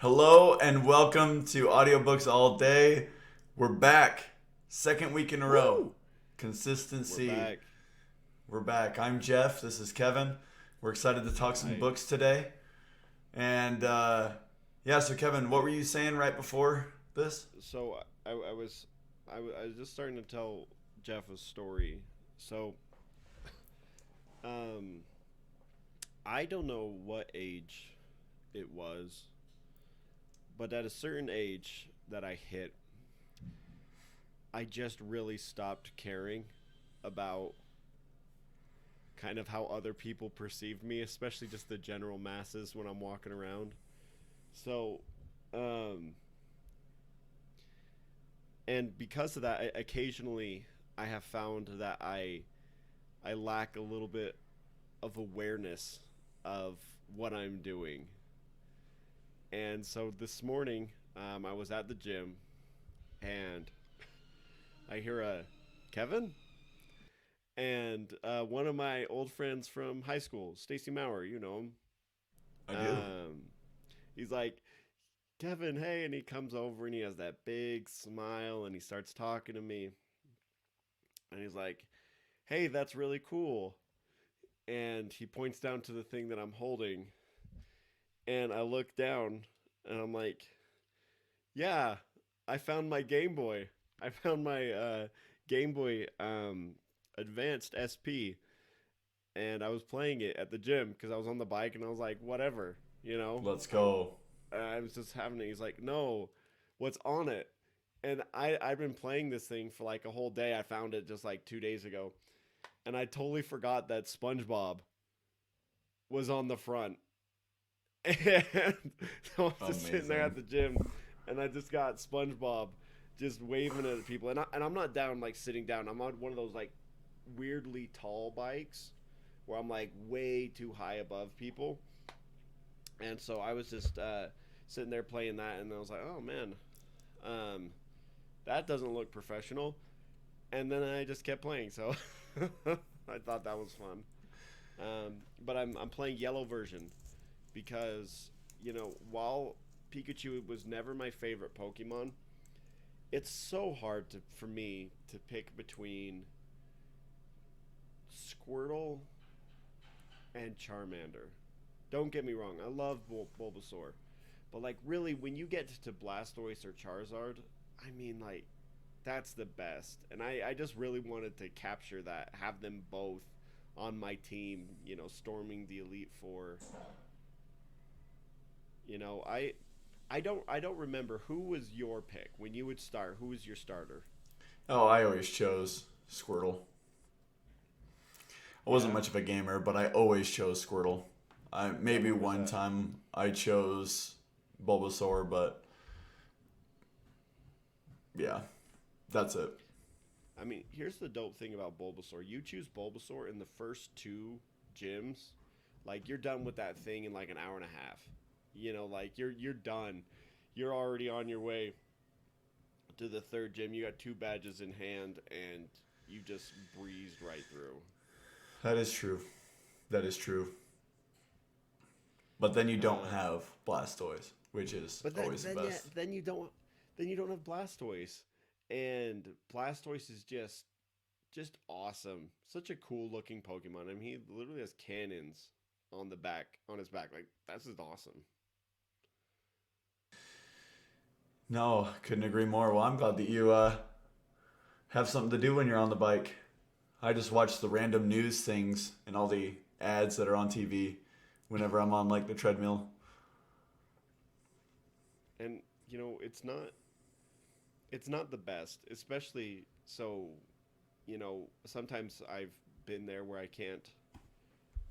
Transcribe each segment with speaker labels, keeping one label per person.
Speaker 1: Hello and welcome to Audiobooks All Day. We're back. Second week in a row.
Speaker 2: Woo! We're
Speaker 1: Consistency.
Speaker 2: back.
Speaker 1: We're back. I'm Jeff. This is Kevin. We're excited to talk some
Speaker 2: Hi.
Speaker 1: books today. And so Kevin, what were you saying right before this?
Speaker 2: So I was just starting to tell Jeff a story. So um, I don't know what age it was, but at a certain age that I hit, I just really stopped caring about kind of how other people perceived me, especially just the general masses when I'm walking around. So, um, and because of that, occasionally I have found that I lack a little bit of awareness of what I'm doing. And so this morning, I was at the gym, and I hear a Kevin, and one of my old friends from high school, Stacy Maurer, you know him.
Speaker 1: I do.
Speaker 2: Um, he's like, Kevin, hey, and he comes over and he has that big smile and he starts talking to me, and he's like, hey, that's really cool. And he points down to the thing that I'm holding, and I look down and I'm like, yeah, I found my Game Boy. I found my Game Boy Advanced SP, and I was playing it at the gym because I was on the bike and I was like, whatever, you know.
Speaker 1: Let's go.
Speaker 2: I was just having it. He's like, no, what's on it? And I've been playing this thing for like a whole day. I found it just like 2 days ago, and I totally forgot that SpongeBob was on the front. And so I was just sitting there
Speaker 1: Amazing.
Speaker 2: at the gym, and I just got SpongeBob just waving at people. And I'm not down like sitting down. I'm on one of those like weirdly tall bikes where I'm like way too high above people. And so I was just sitting there playing that, and I was like, oh man, um, that doesn't look professional. And then I just kept playing. So I thought that was fun. But I'm playing yellow version because while Pikachu was never my favorite Pokemon, it's so hard for me to pick between Squirtle and Charmander. Don't get me wrong, I love Bulbasaur, but like really, when you get to Blastoise or Charizard, I mean like that's the best, and I just really wanted to capture that, have them both on my team, storming the Elite Four. I don't remember who was your pick when you would start. Who was your starter?
Speaker 1: Oh, I always chose Squirtle. I wasn't
Speaker 2: Yeah.
Speaker 1: much of a gamer, but I always chose Squirtle.
Speaker 2: Yeah.
Speaker 1: Maybe
Speaker 2: What was
Speaker 1: one
Speaker 2: that?
Speaker 1: time I chose Bulbasaur, but yeah, that's it.
Speaker 2: I mean, here's the dope thing about Bulbasaur. You choose Bulbasaur in the first two gyms, like you're done with that thing in like an hour and a half. Like you're done. You're already on your way to the third gym. You got two badges in hand, and you just breezed right through.
Speaker 1: That is true. That is true. But then you don't
Speaker 2: Um,
Speaker 1: have Blastoise, which is
Speaker 2: but
Speaker 1: always the
Speaker 2: yeah,
Speaker 1: best.
Speaker 2: then you don't have Blastoise, and Blastoise is just awesome. Such a cool looking Pokemon. I mean, he literally has cannons on his back. Like that's just awesome.
Speaker 1: No, couldn't agree more. Well, I'm glad that you have something to do when you're on the bike. I just watch the random news things and all the ads that are on TV whenever I'm on like the treadmill.
Speaker 2: And it's not the best, especially so. Sometimes I've been there where I can't.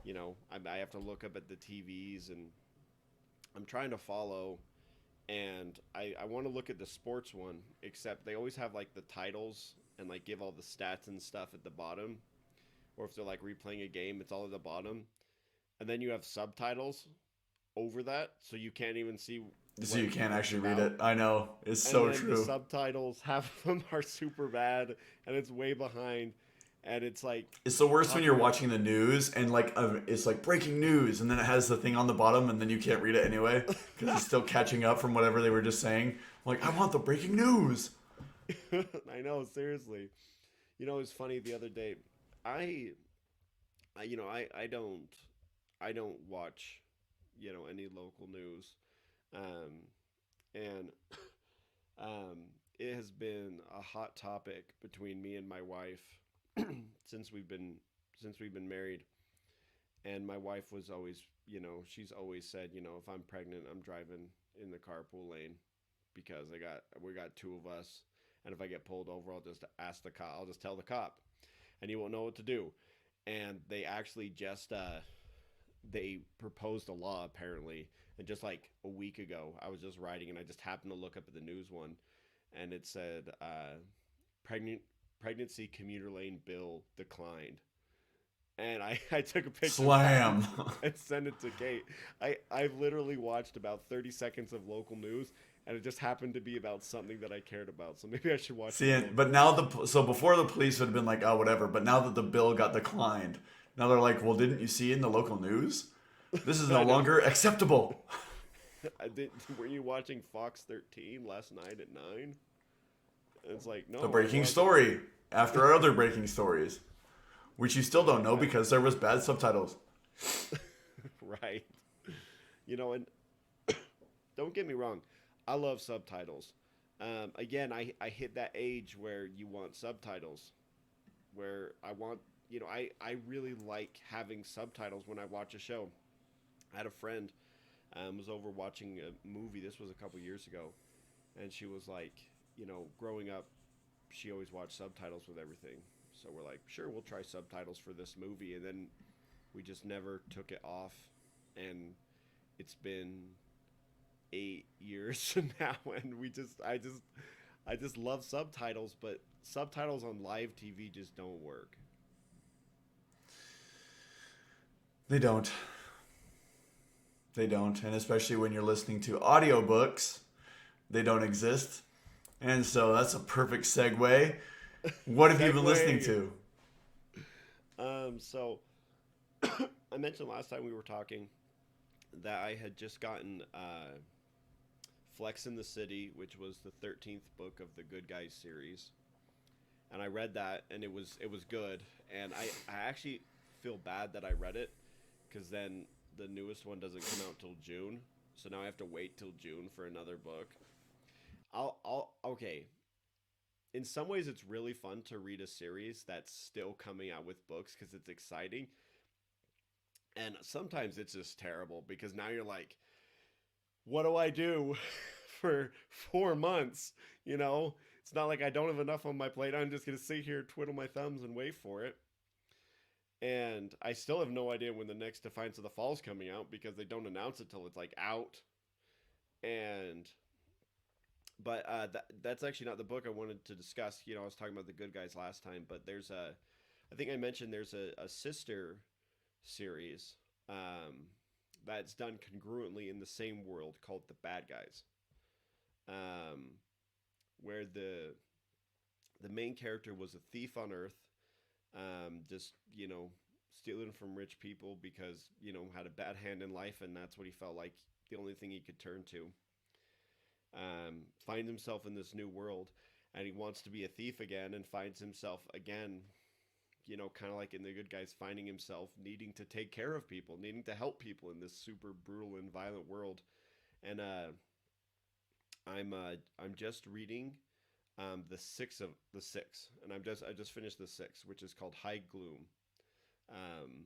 Speaker 2: I have to look up at the TVs, and I'm trying to follow, and I want to look at the sports one, except they always have like the titles and like give all the stats and stuff at the bottom, or if they're like replaying a game, it's all at the bottom, and then you have subtitles over that, so you can't even see
Speaker 1: So you can't
Speaker 2: what it's
Speaker 1: actually read
Speaker 2: about.
Speaker 1: it. I know. It's
Speaker 2: And
Speaker 1: so
Speaker 2: then the
Speaker 1: true.
Speaker 2: subtitles, half of them are super bad, and it's way behind. and it's like
Speaker 1: It's the worst when
Speaker 2: talking
Speaker 1: you're
Speaker 2: about
Speaker 1: watching the news and like it's like breaking news, and then it has the thing on the bottom, and then you can't read it anyway because it's still catching up from whatever they were just saying. I'm like, I want the breaking news.
Speaker 2: I know, seriously. You know, it's funny the other day. I, I don't watch, any local news, um, and um, it has been a hot topic between me and my wife since we've been married. And my wife was always, she's always said, if I'm pregnant, I'm driving in the carpool lane because we got two of us, and if I get pulled over, I'll just tell the cop, and he won't know what to do. And they actually just they proposed a law apparently, and just like a week ago, I was just riding and I just happened to look up at the news one, and it said pregnant pregnancy commuter lane bill declined. And I took a picture of that
Speaker 1: Slam.
Speaker 2: and sent it to Kate. I literally watched about 30 seconds of local news, and it just happened to be about something that I cared about. So maybe I should watch
Speaker 1: See,
Speaker 2: more local
Speaker 1: but
Speaker 2: news.
Speaker 1: now so before the police would have been like, oh, whatever. But now that the bill got declined, now they're like, well, didn't you see in the local news? This is no
Speaker 2: I know.
Speaker 1: longer acceptable.
Speaker 2: I did. Were you watching Fox 13 last night at 9? It's like,
Speaker 1: The
Speaker 2: no, I
Speaker 1: breaking
Speaker 2: wasn't.
Speaker 1: story after our other breaking stories, which you still don't know
Speaker 2: Right.
Speaker 1: because there was bad subtitles.
Speaker 2: Right. And don't get me wrong, I love subtitles. Again, I hit that age where you want subtitles, where I want, I really like having subtitles when I watch a show. I had a friend was over watching a movie. This was a couple years ago, and she was like, growing up, she always watched subtitles with everything. So we're like, sure, we'll try subtitles for this movie, and then we just never took it off, and it's been 8 years now, and I just love subtitles, but subtitles on live TV just don't work.
Speaker 1: They don't. They don't. And especially when you're listening to audiobooks, they don't exist. And so that's a perfect segue. What have you been listening
Speaker 2: Segway.
Speaker 1: to?
Speaker 2: So I mentioned last time we were talking that I had just gotten Flex in the City, which was the 13th book of the Good Guys series, and I read that, and it was good, and I actually feel bad that I read it because then the newest one doesn't come out till June, so now I have to wait till June for another book. I'll okay. In some ways, it's really fun to read a series that's still coming out with books because it's exciting, and sometimes it's just terrible because now you're like, what do I do for 4 months? It's not like I don't have enough on my plate. I'm just gonna sit here, twiddle my thumbs, and wait for it. And I still have no idea when the next Defiance of the Fall is coming out because they don't announce it till it's like out. And but that's actually not the book I wanted to discuss. I was talking about the Good Guys last time, but I think I mentioned there's a sister series that's done congruently in the same world called The Bad Guys, um, where the main character was a thief on Earth, just stealing from rich people because had a bad hand in life, and that's what he felt like the only thing he could turn to. Finds himself in this new world, and he wants to be a thief again, and finds himself again, kind of like in the Good Guys, finding himself needing to take care of people, needing to help people in this super brutal and violent world. And I'm just reading the six, and I just finished the six, which is called High Gloom. Um,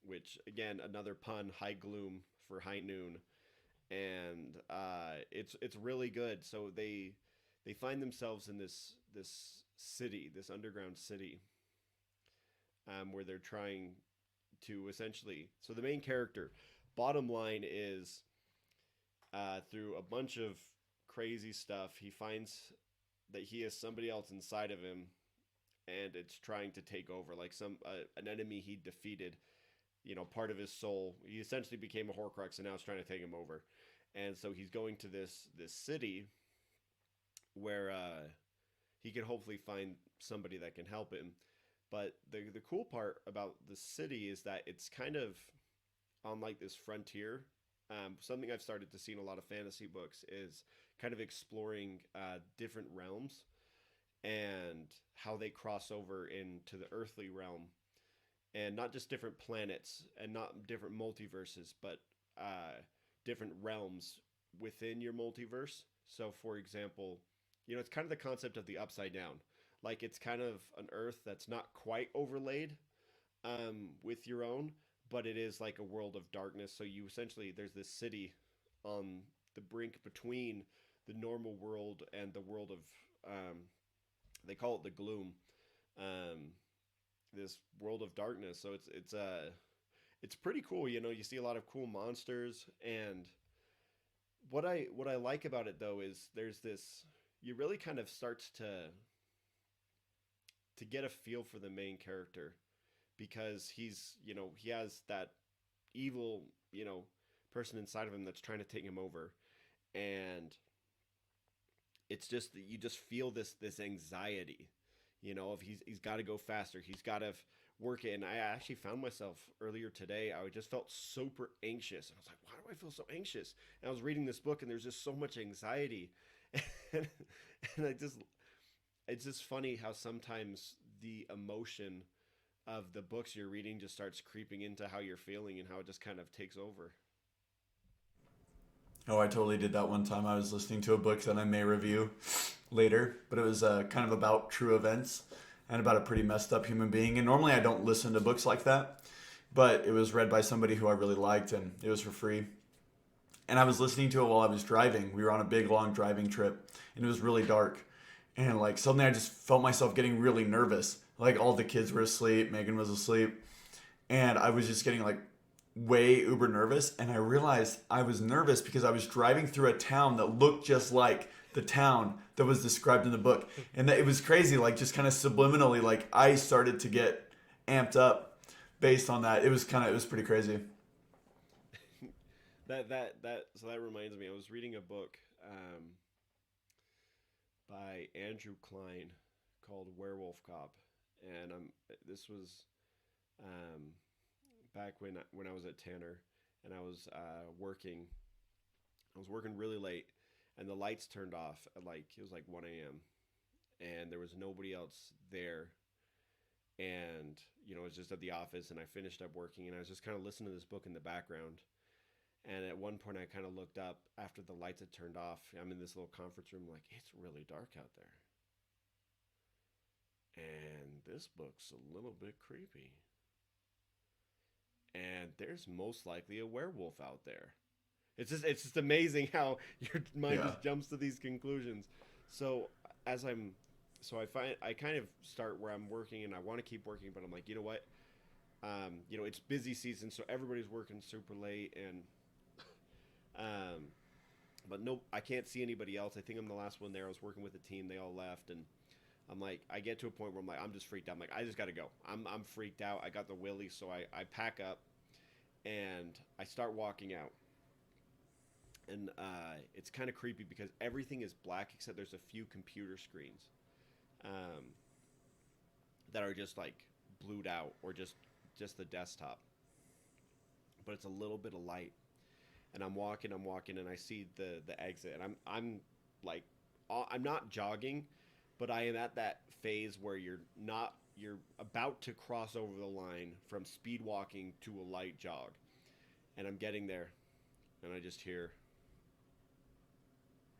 Speaker 2: which again, another pun, high gloom for high noon, and it's really good. So they find themselves in this city, this underground city, where they're trying to essentially. So the main character, bottom line is, through a bunch of crazy stuff, he finds that he has somebody else inside of him, and it's trying to take over, like an enemy he defeated. Part of his soul. He essentially became a Horcrux, and now it's trying to take him over. And so he's going to this city where he can hopefully find somebody that can help him. But the cool part about the city is that it's kind of on like this frontier. Something I've started to see in a lot of fantasy books is kind of exploring different realms and how they cross over into the earthly realm, and not just different planets and not different multiverses, but different realms within your multiverse. So, for example, it's kind of the concept of the upside down. Like it's kind of an Earth that's not quite overlaid with your own, but it is like a world of darkness. So you essentially there's this city on the brink between the normal world and the world of they call it the Gloom, um, this world of darkness. So it's pretty cool. You see a lot of cool monsters, and what I like about it though is there's this you really kind of starts to get a feel for the main character because he has that evil, person inside of him that's trying to take him over. And it's just that you just feel this anxiety, if he's got to go faster, he's got to work it. And I actually found myself earlier today, I just felt super anxious. And I was like, why do I feel so anxious? And I was reading this book and there's just so much anxiety. and, and it's just funny how sometimes the emotion of the books you're reading just starts creeping into how you're feeling and how it just kind of takes over.
Speaker 1: Oh, I totally did that one time. I was listening to a book that I may review later, but it was kind of about true events and about a pretty messed up human being. And normally I don't listen to books like that, but it was read by somebody who I really liked and it was for free. And I was listening to it while I was driving. We were on a big, long driving trip and it was really dark. And like suddenly I just felt myself getting really nervous. Like all the kids were asleep, Megan was asleep, and I was just getting like way uber nervous. And I realized I was nervous because I was driving through a town that looked just like the town that was described in the book. And that it was crazy, like just kind of subliminally, like I started to get amped up based on that. It was pretty crazy.
Speaker 2: That reminds me. I was reading a book by Andrew Klein called Werewolf Cop, and this was um, back when I was at Tanner, and I was working. I was working really late, and the lights turned off at like it was like 1 a.m. and there was nobody else there, and it was just at the office, and I finished up working, and I was just kind of listening to this book in the background. And at one point, I kind of looked up after the lights had turned off. I'm in this little conference room, like, it's really dark out there. And this book's a little bit creepy. And there's most likely a werewolf out there. It's just amazing how your mind
Speaker 1: Yeah.
Speaker 2: just jumps to these conclusions. So as I kind of start where I'm working and I want to keep working, but I'm like, you know what? It's busy season, so everybody's working super late, and um, but no, I can't see anybody else. I think I'm the last one there. I was working with a team; they all left, and I'm like, I get to a point where I'm like, I'm just freaked out. I'm like, I just got to go. I'm freaked out. I got the willies, so I pack up and I start walking out. And it's kind of creepy because everything is black except there's a few computer screens um, that are just like blued out, or just the desktop. But it's a little bit of light, and I'm walking, and I see the exit, and I'm like, I'm not jogging, but I am at that phase where you're about to cross over the line from speed walking to a light jog, and I'm getting there, and I just hear,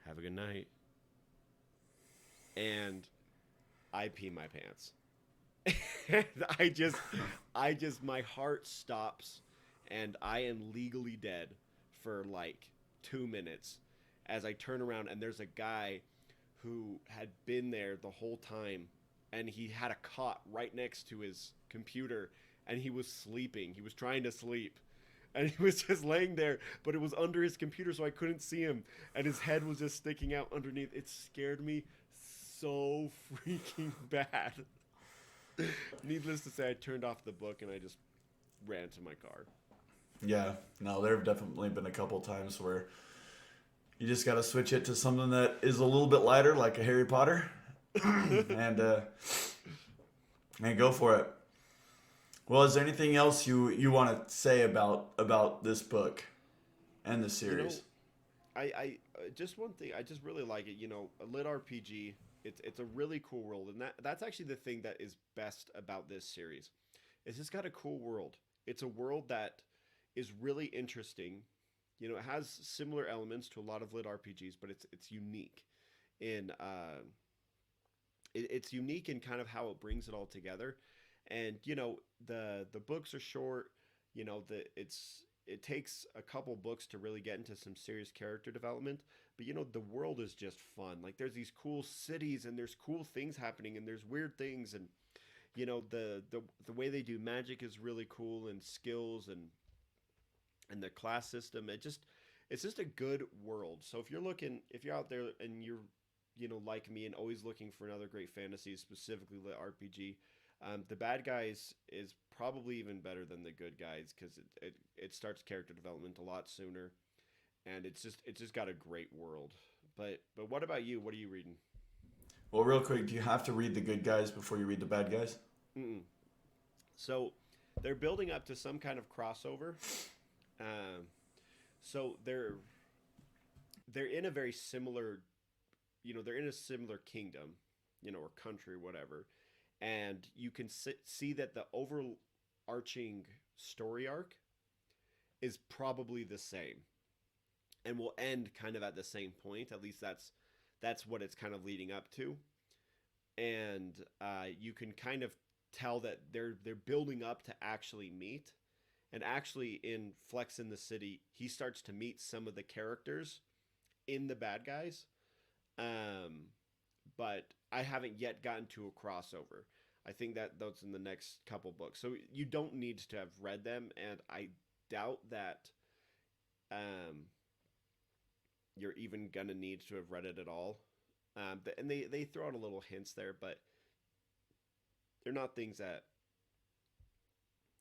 Speaker 2: "Have a good night," and I pee my pants. And my heart stops, and I am legally dead for like 2 minutes as I turn around, and there's a guy who had been there the whole time, and he had a cot right next to his computer, and he was sleeping. He was trying to sleep. And he was just laying there, but it was under his computer, so I couldn't see him. And his head was just sticking out underneath. It scared me so freaking bad. Needless to say, I turned off the book and I just ran to my car.
Speaker 1: Yeah, no, there have definitely been a couple times where you just got to switch it to something that is a little bit lighter, like a Harry Potter. And Hey, go for it. Well, is there anything else you want to say about this book and the
Speaker 2: You know,
Speaker 1: series?
Speaker 2: I just one thing. I just really like it. A lit RPG. It's a really cool world, and that's actually the thing that is best about this series. It's just got a cool world. It's a world that is really interesting. It has similar elements to a lot of lit RPGs, but it's unique in it's unique in kind of how it brings it all together. And the books are short. It takes a couple books to really get into some serious character development. But the world is just fun. Like there's these cool cities and there's cool things happening and there's weird things, and the way they do magic is really cool, and skills and the class system. It's just a good world. So if you're out there and you're like me and always looking for another great fantasy, specifically lit RPG, the bad guys is probably even better than the good guys because it starts character development a lot sooner, and it's just got a great world. But what about you? What are you reading?
Speaker 1: Well, real quick, do you have to read the good guys before you read the bad guys?
Speaker 2: Mm-mm. So they're building up to some kind of crossover. Um, so they're in a very similar, they're in a similar kingdom, or country, whatever, and you can see that the overarching story arc is probably the same and will end kind of at the same point. At least that's what it's kind of leading up to, and you can kind of tell that they're building up to actually meet. And actually, in Flex in the City, he starts to meet some of the characters in the bad guys. Um, but I haven't yet gotten to a crossover. I think that that's in the next couple books. So you don't need to have read them, and I doubt that um, you're even gonna need to have read it at all. And they throw out a little hints there, but they're not things that.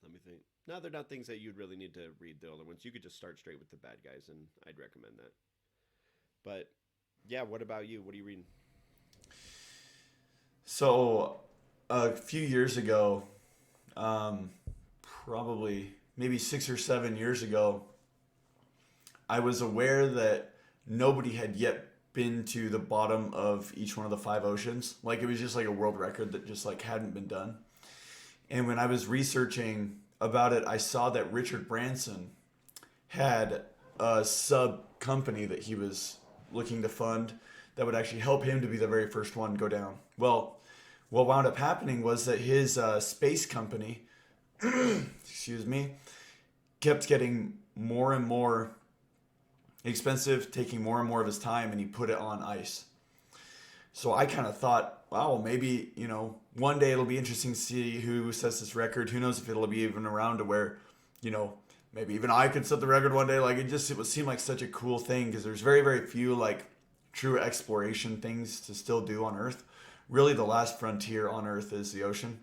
Speaker 2: Let me think. No, they're not things that you'd really need to read the other ones. You could just start straight with the bad guys, and I'd recommend that. But yeah, what about you? What are you reading?
Speaker 1: So, a few years ago, um, probably maybe 6 or 7 years ago, I was aware that nobody had yet been to the bottom of each one of the five oceans. Like it was just like a world record that just like hadn't been done. And when I was researching about it, I saw that Richard Branson had a sub company that he was looking to fund that would actually help him to be the very first one go down. Well, what wound up happening was that his space company, excuse me, kept getting more and more expensive, taking more and more of his time, and he put it on ice. So I kind of thought, wow, maybe, one day it'll be interesting to see who sets this record. Who knows if it'll be even around to where, you know, maybe even I could set the record one day. Like it would seem like such a cool thing because there's very, very few like true exploration things to still do on Earth. Really, the last frontier on Earth is the ocean.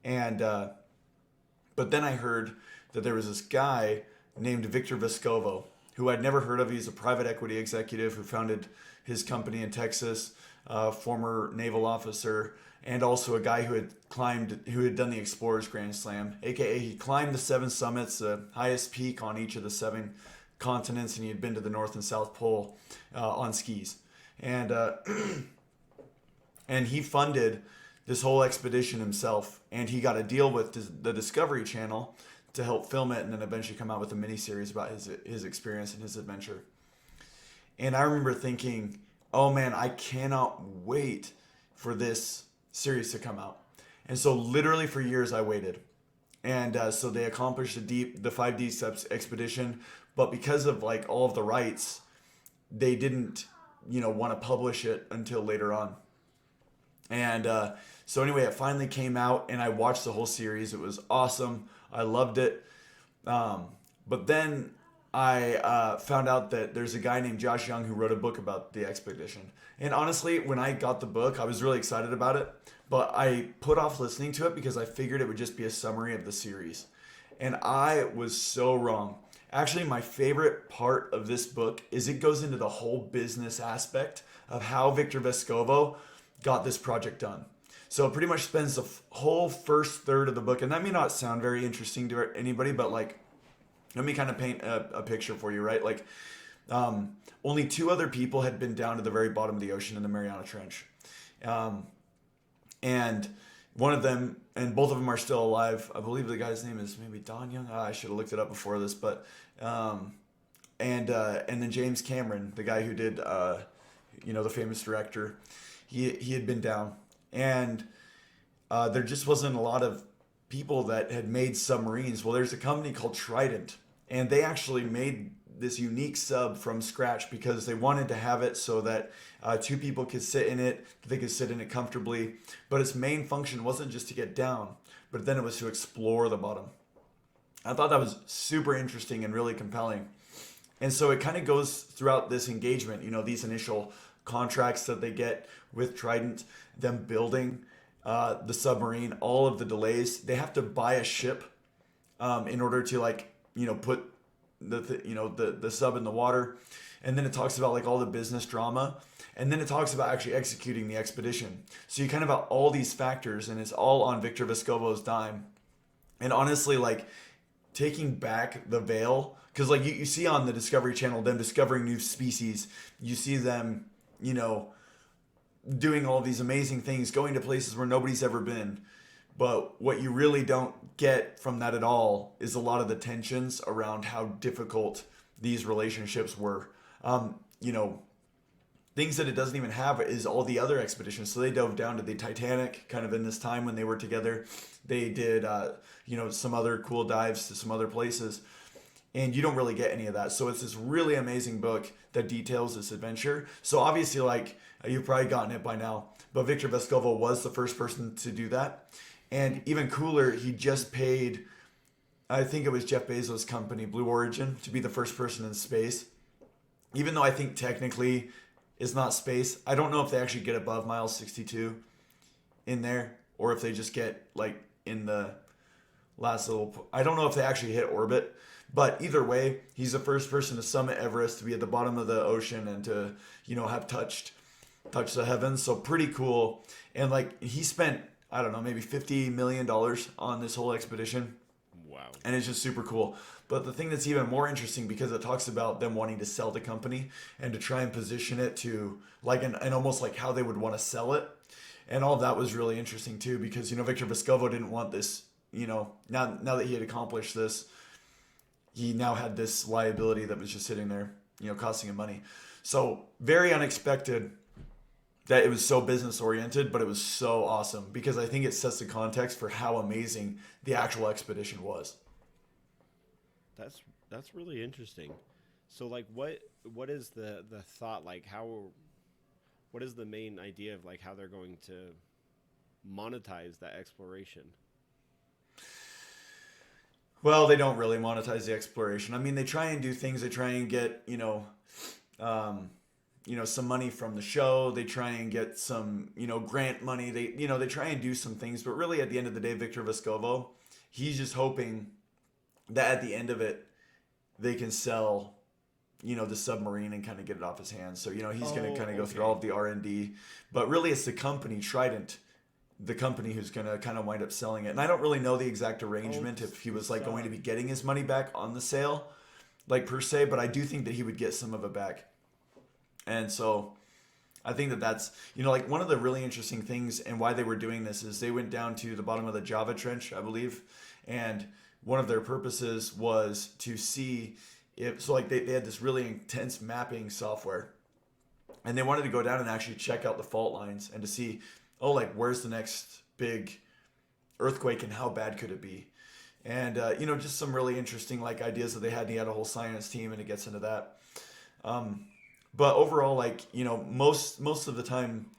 Speaker 1: And, but then I heard that there was this guy named Victor Vescovo who I'd never heard of. He's a private equity executive who founded his company in Texas, former naval officer, and also a guy who had done the Explorers Grand Slam, aka he climbed the seven summits, the highest peak on each of the seven continents, and he had been to the North and South Pole on skis, and and he funded this whole expedition himself, and he got a deal with the Discovery Channel to help film it, and then eventually come out with a miniseries about his experience and his adventure. And I remember thinking, oh man, I cannot wait for this series to come out. And so literally for years I waited. And so they accomplished the 5D steps expedition, but because of like all of the rights, they didn't, want to publish it until later on. And so anyway, it finally came out, and I watched the whole series. It was awesome. I loved it. But then I found out that there's a guy named Josh Young who wrote a book about the expedition. And honestly, when I got the book, I was really excited about it. But I put off listening to it because I figured it would just be a summary of the series. And I was so wrong. Actually, my favorite part of this book is it goes into the whole business aspect of how Victor Vescovo got this project done. So it pretty much spends the whole first third of the book, and that may not sound very interesting to anybody, but like, let me kind of paint a picture for you, right? Like, only two other people had been down to the very bottom of the ocean in the Mariana Trench. And one of them, and both of them are still alive. I believe the guy's name is maybe Don Young. I should have looked it up before this, but and then James Cameron, the guy who did the famous director, he had been down, and there just wasn't a lot of people that had made submarines. Well, there's a company called Trident, and they actually made this unique sub from scratch because they wanted to have it so that two people could sit in it, they could sit in it comfortably. But its main function wasn't just to get down, but then it was to explore the bottom. I thought that was super interesting and really compelling. And so it kind of goes throughout this engagement, these initial contracts that they get with Trident, them building the submarine, all of the delays. They have to buy a ship in order to put the sub in the water. And then it talks about like all the business drama, and then it talks about actually executing the expedition. So you kind of have all these factors, and it's all on Victor Vescovo's dime. And honestly, like, taking back the veil, because like you see on the Discovery Channel them discovering new species, you see them doing all these amazing things, going to places where nobody's ever been. But what you really don't get from that at all is a lot of the tensions around how difficult these relationships were. Things that it doesn't even have is all the other expeditions. So they dove down to the Titanic kind of in this time when they were together. They did, some other cool dives to some other places. And you don't really get any of that. So it's this really amazing book that details this adventure. So obviously, like, you've probably gotten it by now, but Victor Vescovo was the first person to do that. And even cooler, he just paid, I think it was Jeff Bezos' company, Blue Origin, to be the first person in space. Even though I think technically it's not space. I don't know if they actually get above mile 62 in there, or if they just get like in the last little, I don't know if they actually hit orbit. But either way, he's the first person to summit Everest, to be at the bottom of the ocean, and to, have touched the heavens. So pretty cool. And like, he spent, I don't know, maybe $50 million on this whole expedition.
Speaker 2: Wow.
Speaker 1: And it's just super cool. But the thing that's even more interesting, because it talks about them wanting to sell the company and to try and position it to like, and almost like how they would want to sell it. And all of that was really interesting too, because, Victor Vescovo didn't want this, now that he had accomplished this, he now had this liability that was just sitting there, costing him money. So very unexpected that it was so business oriented, but it was so awesome because I think it sets the context for how amazing the actual expedition was.
Speaker 2: That's really interesting. So like, what is the thought, like, what is the main idea of like how they're going to monetize that exploration?
Speaker 1: Well, they don't really monetize the exploration. I mean, they try and do things. They try and get, some money from the show. They try and get some, grant money. They try and do some things. But really, at the end of the day, Victor Vescovo, he's just hoping that at the end of it, they can sell, the submarine and kind of get it off his hands. So, he's going to kind of go through all of the R&D. But really, it's the company, Trident, the company who's going to kind of wind up selling it. And I don't really know the exact arrangement if he was like going to be getting his money back on the sale, like per se, but I do think that he would get some of it back. And so I think that that's, like one of the really interesting things and why they were doing this is they went down to the bottom of the Java Trench, I believe. And one of their purposes was to see if, so like they had this really intense mapping software, and they wanted to go down and actually check out the fault lines and to see, like, where's the next big earthquake and how bad could it be? And, just some really interesting, like, ideas that they had. And he had a whole science team, and it gets into that. But overall, like, most of the time,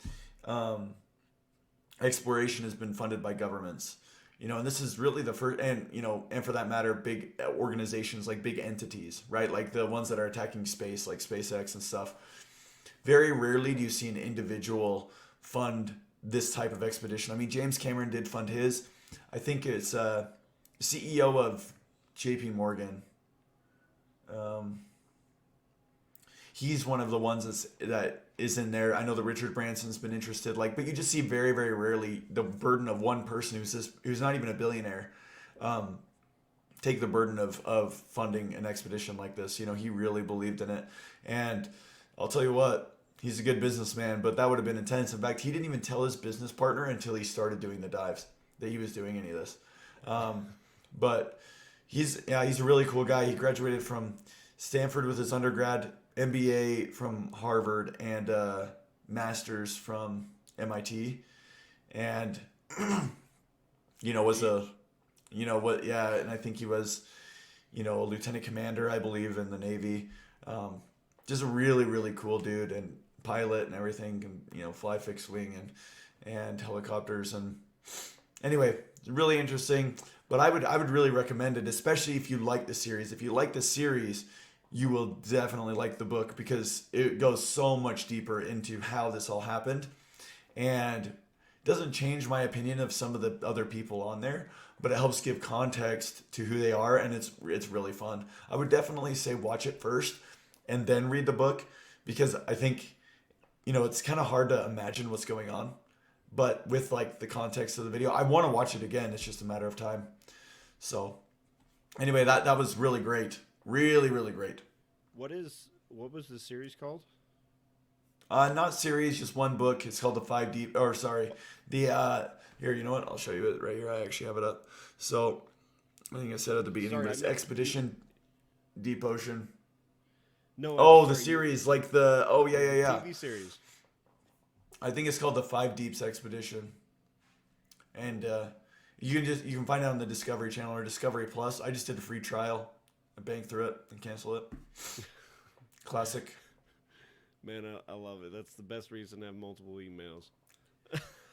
Speaker 1: exploration has been funded by governments. And this is really the first, and, and for that matter, big organizations, like big entities, right? Like the ones that are attacking space, like SpaceX and stuff. Very rarely do you see an individual fund this type of expedition. I mean, James Cameron did fund his. I think it's CEO of JP Morgan. he's one of the ones that is in there. I know that Richard Branson's been interested, like, but you just see very, very rarely the burden of one person who's not even a billionaire, take the burden of funding an expedition like this. You know, he really believed in it. And I'll tell you what, he's a good businessman, but that would have been intense. In fact, he didn't even tell his business partner until he started doing the dives that he was doing any of this. But he's a really cool guy. He graduated from Stanford with his undergrad, MBA from Harvard, and master's from MIT. And was a and I think he was a lieutenant commander, I believe, in the Navy. Just a really, really cool dude, and pilot and everything, and fly fixed wing and helicopters. And anyway, really interesting. But I would really recommend it, especially if you like the series. If you like the series, you will definitely like the book, because it goes so much deeper into how this all happened. And it doesn't change my opinion of some of the other people on there, but it helps give context to who they are, and it's really fun. I would definitely say watch it first and then read the book, because I think it's kind of hard to imagine what's going on, but with like the context of the video, I want to watch it again. It's just a matter of time. So anyway, that was really great. Really, really great.
Speaker 2: What was the series called?
Speaker 1: Not series, just one book. It's called the 5D, or sorry, the here, you know what? I'll show you it right here. I actually have it up. So I think I said at the beginning, but it's Expedition Deep Ocean.
Speaker 2: No.
Speaker 1: Oh, the series, like the
Speaker 2: TV series.
Speaker 1: I think it's called the 5 Deeps Expedition, and you can find it on the Discovery Channel or Discovery Plus. I just did a free trial. I banged through it and cancel it. Classic.
Speaker 2: Man, I love it. That's the best reason to have multiple emails.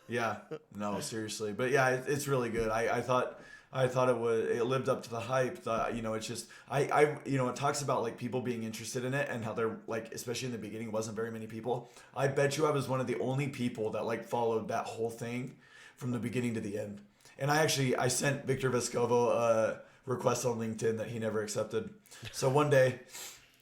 Speaker 1: Yeah, no, seriously, but yeah, it's really good. I thought it lived up to the hype. It's just it talks about like people being interested in it, and how they're like, especially in the beginning, wasn't very many people. I bet you I was one of the only people that like followed that whole thing from the beginning to the end. And I sent Victor Vescovo a request on LinkedIn that he never accepted. So one day,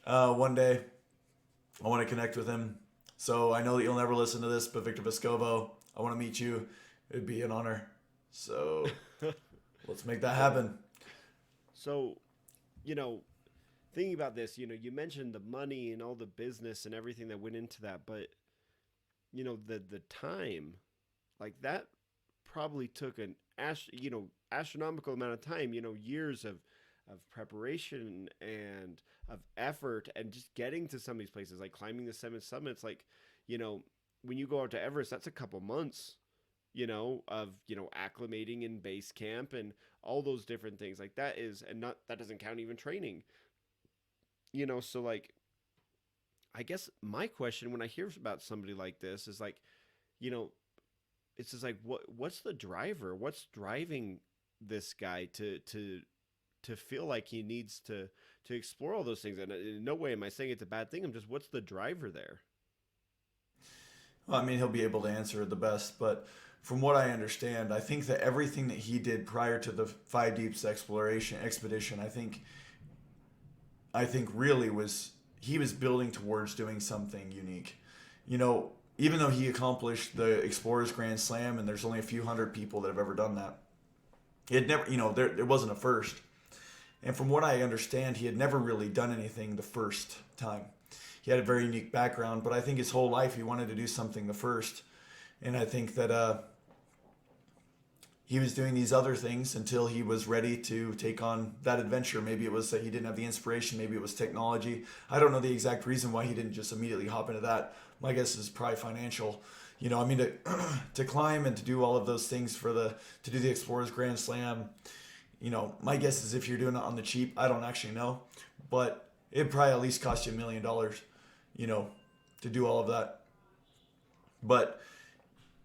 Speaker 1: I want to connect with him. So I know that you'll never listen to this, but Victor Vescovo, I want to meet you. It'd be an honor. So let's make that happen.
Speaker 2: So, thinking about this, you mentioned the money and all the business and everything that went into that, but the time, like that probably took an astronomical amount of time, years of preparation and of effort, and just getting to some of these places, like climbing the 7 summits. Like, when you go out to Everest, that's a couple months, of acclimating in base camp and all those different things. Like that doesn't count even training, so like, I guess my question when I hear about somebody like this is like, it's just like, what's the driver? What's driving this guy to feel like he needs to explore all those things? And in no way am I saying it's a bad thing. I'm just, what's the driver there?
Speaker 1: Well, I mean, he'll be able to answer it the best, but from what I understand, I think that everything that he did prior to the 5 Deeps expedition, I think really he was building towards doing something unique. Even though he accomplished the Explorers Grand Slam, and there's only a few hundred people that have ever done that, he had never, there wasn't a first. And from what I understand, he had never really done anything the first time. He had a very unique background, but I think his whole life he wanted to do something the first. And I think that he was doing these other things until he was ready to take on that adventure. Maybe it was that he didn't have the inspiration. Maybe it was technology. I don't know the exact reason why he didn't just immediately hop into that. My guess is probably financial. To climb and to do all of those things to do the Explorers Grand Slam, my guess is if you're doing it on the cheap, I don't actually know, but it'd probably at least cost you $1 million, to do all of that. But,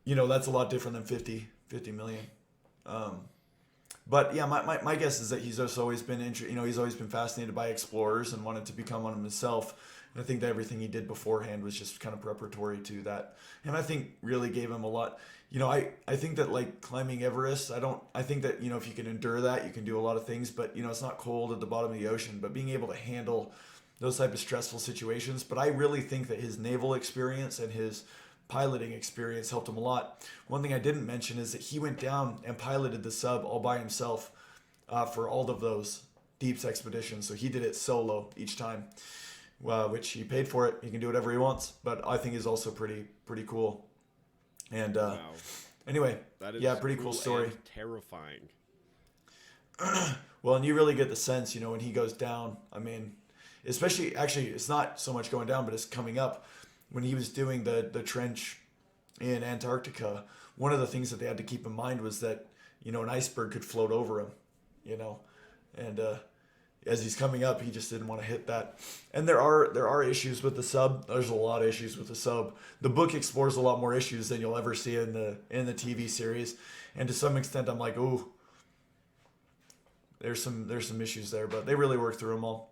Speaker 1: that's a lot different than 50 million. But yeah, my guess is that he's just always been, he's always been fascinated by explorers and wanted to become one of himself. And I think that everything he did beforehand was just kind of preparatory to that. And I think really gave him a lot. I think that like climbing Everest, I think that, if you can endure that, you can do a lot of things, but, it's not cold at the bottom of the ocean, but being able to handle, those type of stressful situations. But I really think that his naval experience and his piloting experience helped him a lot. One thing I didn't mention is that he went down and piloted the sub all by himself for all of those deeps expeditions. So he did it solo each time, which he paid for it. He can do whatever he wants, but I think is also pretty cool. And
Speaker 2: Wow.
Speaker 1: anyway,
Speaker 2: That is
Speaker 1: yeah, pretty cool story.
Speaker 2: and terrifying.
Speaker 1: Well, and you really get the sense, when he goes down. I mean, especially actually, it's not so much going down, but it's coming up. When he was doing the trench in Antarctica, one of the things that they had to keep in mind was that an iceberg could float over him, and as he's coming up, he just didn't want to hit that. And there are issues with the sub. There's a lot of issues with the sub. The book explores a lot more issues than you'll ever see in the TV series, and to some extent, I'm like, ooh. There's some issues there, but they really work through them all.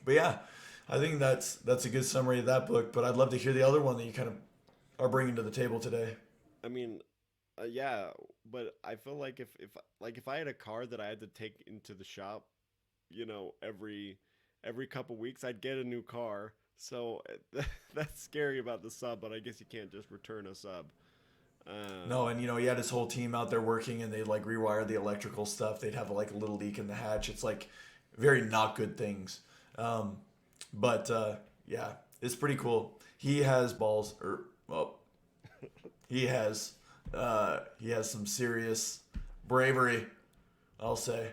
Speaker 1: But yeah, I think that's a good summary of that book. But I'd love to hear the other one that you kind of are bringing to the table today.
Speaker 2: I mean, yeah, but I feel like if I had a car that I had to take into the shop, every couple weeks, I'd get a new car. So that's scary about the sub, but I guess you can't just return a sub.
Speaker 1: No, and he had his whole team out there working, and they'd like rewire the electrical stuff. They'd have like a little leak in the hatch. It's like very not good things. But yeah, it's pretty cool. He has balls, he has some serious bravery, I'll say.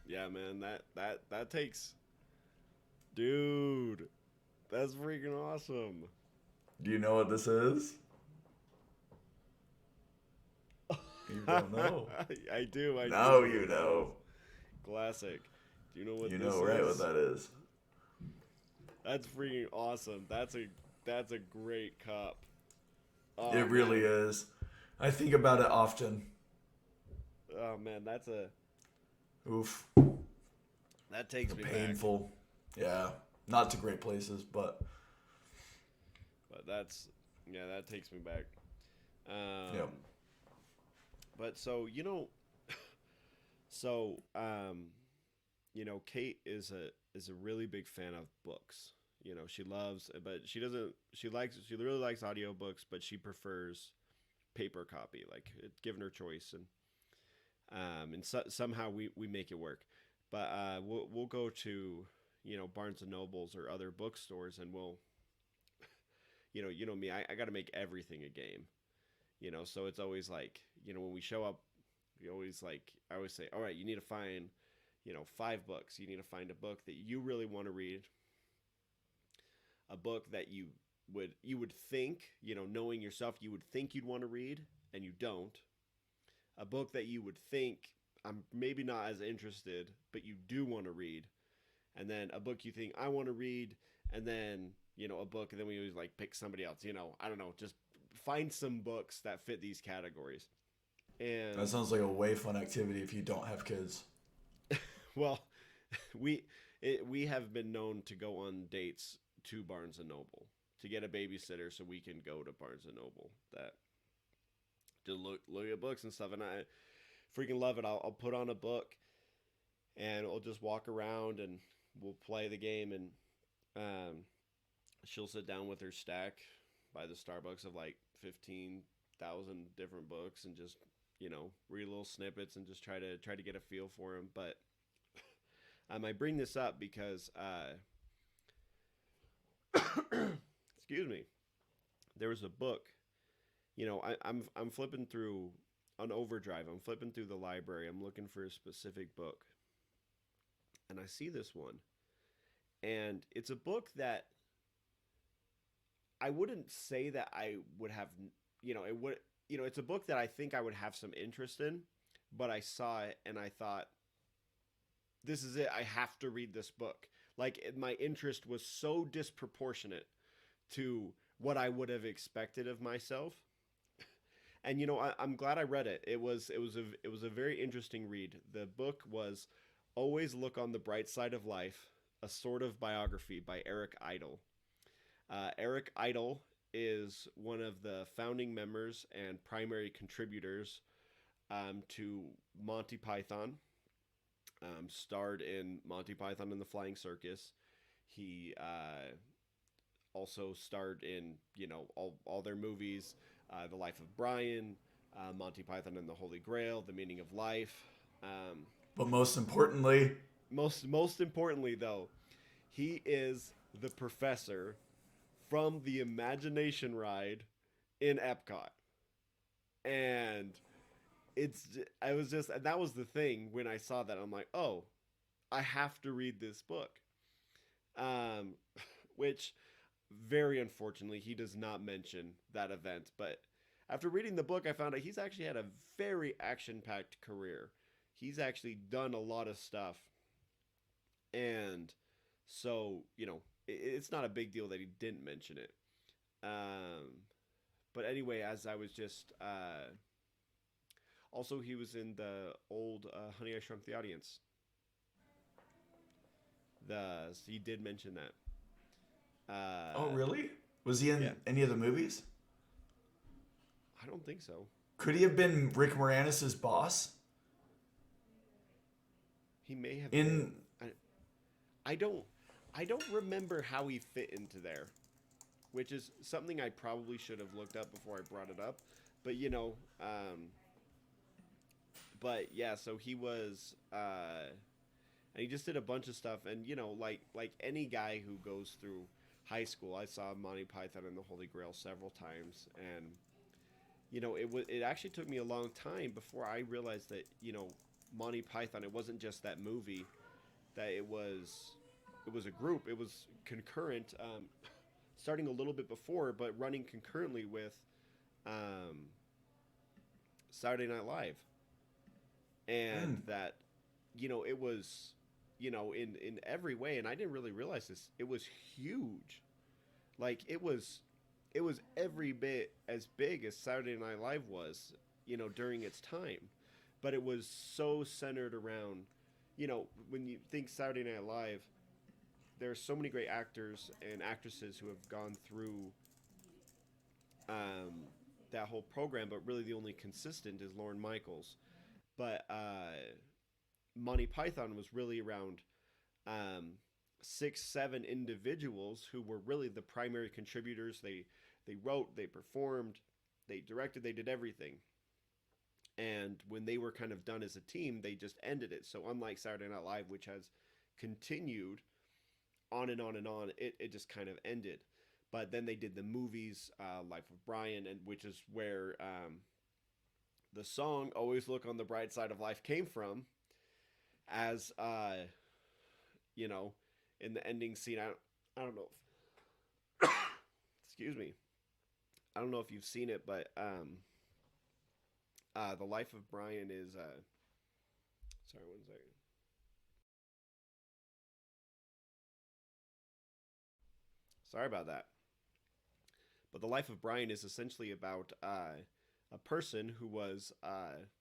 Speaker 2: Yeah, man, that takes, dude, that's freaking awesome.
Speaker 1: Do you know what this is? You don't know.
Speaker 2: I do.
Speaker 1: Now you know.
Speaker 2: Classic. Do you know what
Speaker 1: you
Speaker 2: this
Speaker 1: know right what that is?
Speaker 2: That's freaking awesome. That's a great cup. Oh,
Speaker 1: it really
Speaker 2: man.
Speaker 1: is. I think about it often.
Speaker 2: Oh man, that's a
Speaker 1: oof.
Speaker 2: That takes me
Speaker 1: painful.
Speaker 2: Back.
Speaker 1: Yeah, not to great places, but
Speaker 2: that takes me back.
Speaker 1: Yeah.
Speaker 2: But Kate is a really big fan of books. She loves, but she really likes audiobooks, but she prefers paper copy, like it's given her choice, and somehow we make it work. But we'll go to Barnes and Nobles or other bookstores, and we'll me, I got to make everything a game. So it's always like, when we show up, I always say, all right, you need to find, 5 books. You need to find a book that you really want to read, a book that you would think, knowing yourself, you would think you'd want to read, and you don't. A book that you would think, I'm maybe not as interested, but you do want to read. And then a book you think, I want to read, and then, a book, and then we always like pick somebody else, I don't know, just find some books that fit these categories. And
Speaker 1: that sounds like a way fun activity if you don't have kids.
Speaker 2: Well, we have been known to go on dates to Barnes and Noble to get a babysitter so we can go to Barnes and Noble to look at books and stuff. And I freaking love it. I'll put on a book and we'll just walk around and we'll play the game, and she'll sit down with her stack by the Starbucks of like 15,000 different books and just read little snippets and just try to get a feel for them. But I bring this up because excuse me, there was a book, I'm flipping through on Overdrive. I'm flipping through the library. I'm looking for a specific book, and I see this one, and it's a book that I wouldn't say that I would have, it's a book that I think I would have some interest in, but I saw it and I thought, this is it. I have to read this book. Like, my interest was so disproportionate to what I would have expected of myself. And I'm glad I read it. It was a very interesting read. The book was Always Look on the Bright Side of Life, a sort of biography by Eric Idle. Eric Idle is one of the founding members and primary contributors to Monty Python. Starred in Monty Python and the Flying Circus. He also starred in, all their movies, The Life of Brian, Monty Python and the Holy Grail, The Meaning of Life.
Speaker 1: But most importantly,
Speaker 2: Most importantly, though, he is the professor from the Imagination Ride in Epcot. And I was just, and that was the thing when I saw that. I'm like, oh, I have to read this book. Um, which, very unfortunately, he does not mention that event. But after reading the book, I found out he's actually had a very action packed career. He's actually done a lot of stuff. And so, it's not a big deal that he didn't mention it. But anyway, as I was just also he was in the old Honey I Shrunk the Audience. So he did mention that.
Speaker 1: oh really? Was he in
Speaker 2: Yeah,
Speaker 1: any of the movies?
Speaker 2: I don't think so.
Speaker 1: Could he have been Rick Moranis' boss?
Speaker 2: He may have
Speaker 1: In
Speaker 2: been. I don't. I don't remember how he fit into there, which is something I probably should have looked up before I brought it up. But but yeah, so he was, and he just did a bunch of stuff. And like any guy who goes through high school, I saw Monty Python and the Holy Grail several times, and it actually took me a long time before I realized that Monty Python, it wasn't just that movie, that it was a group. It was concurrent, starting a little bit before, but running concurrently with um, Saturday Night Live, and that it was in every way, and I didn't really realize this. It was huge, like it was every bit as big as Saturday Night Live was, during its time, but it was so centered around, when you think Saturday Night Live, there are so many great actors and actresses who have gone through that whole program, but really the only consistent is Lorne Michaels. But Monty Python was really around 6, 7 individuals who were really the primary contributors. They wrote, they performed, they directed, they did everything. And when they were kind of done as a team, they just ended it. So unlike Saturday Night Live, which has continued on and on and on, it just kind of ended. But then they did the movies, Life of Brian, and which is where the song "Always Look on the Bright Side of Life" came from. As in the ending scene, I don't know. If, excuse me. I don't know if you've seen it, but the Life of Brian is sorry, one second. Sorry about that. But the Life of Brian is essentially about a person who was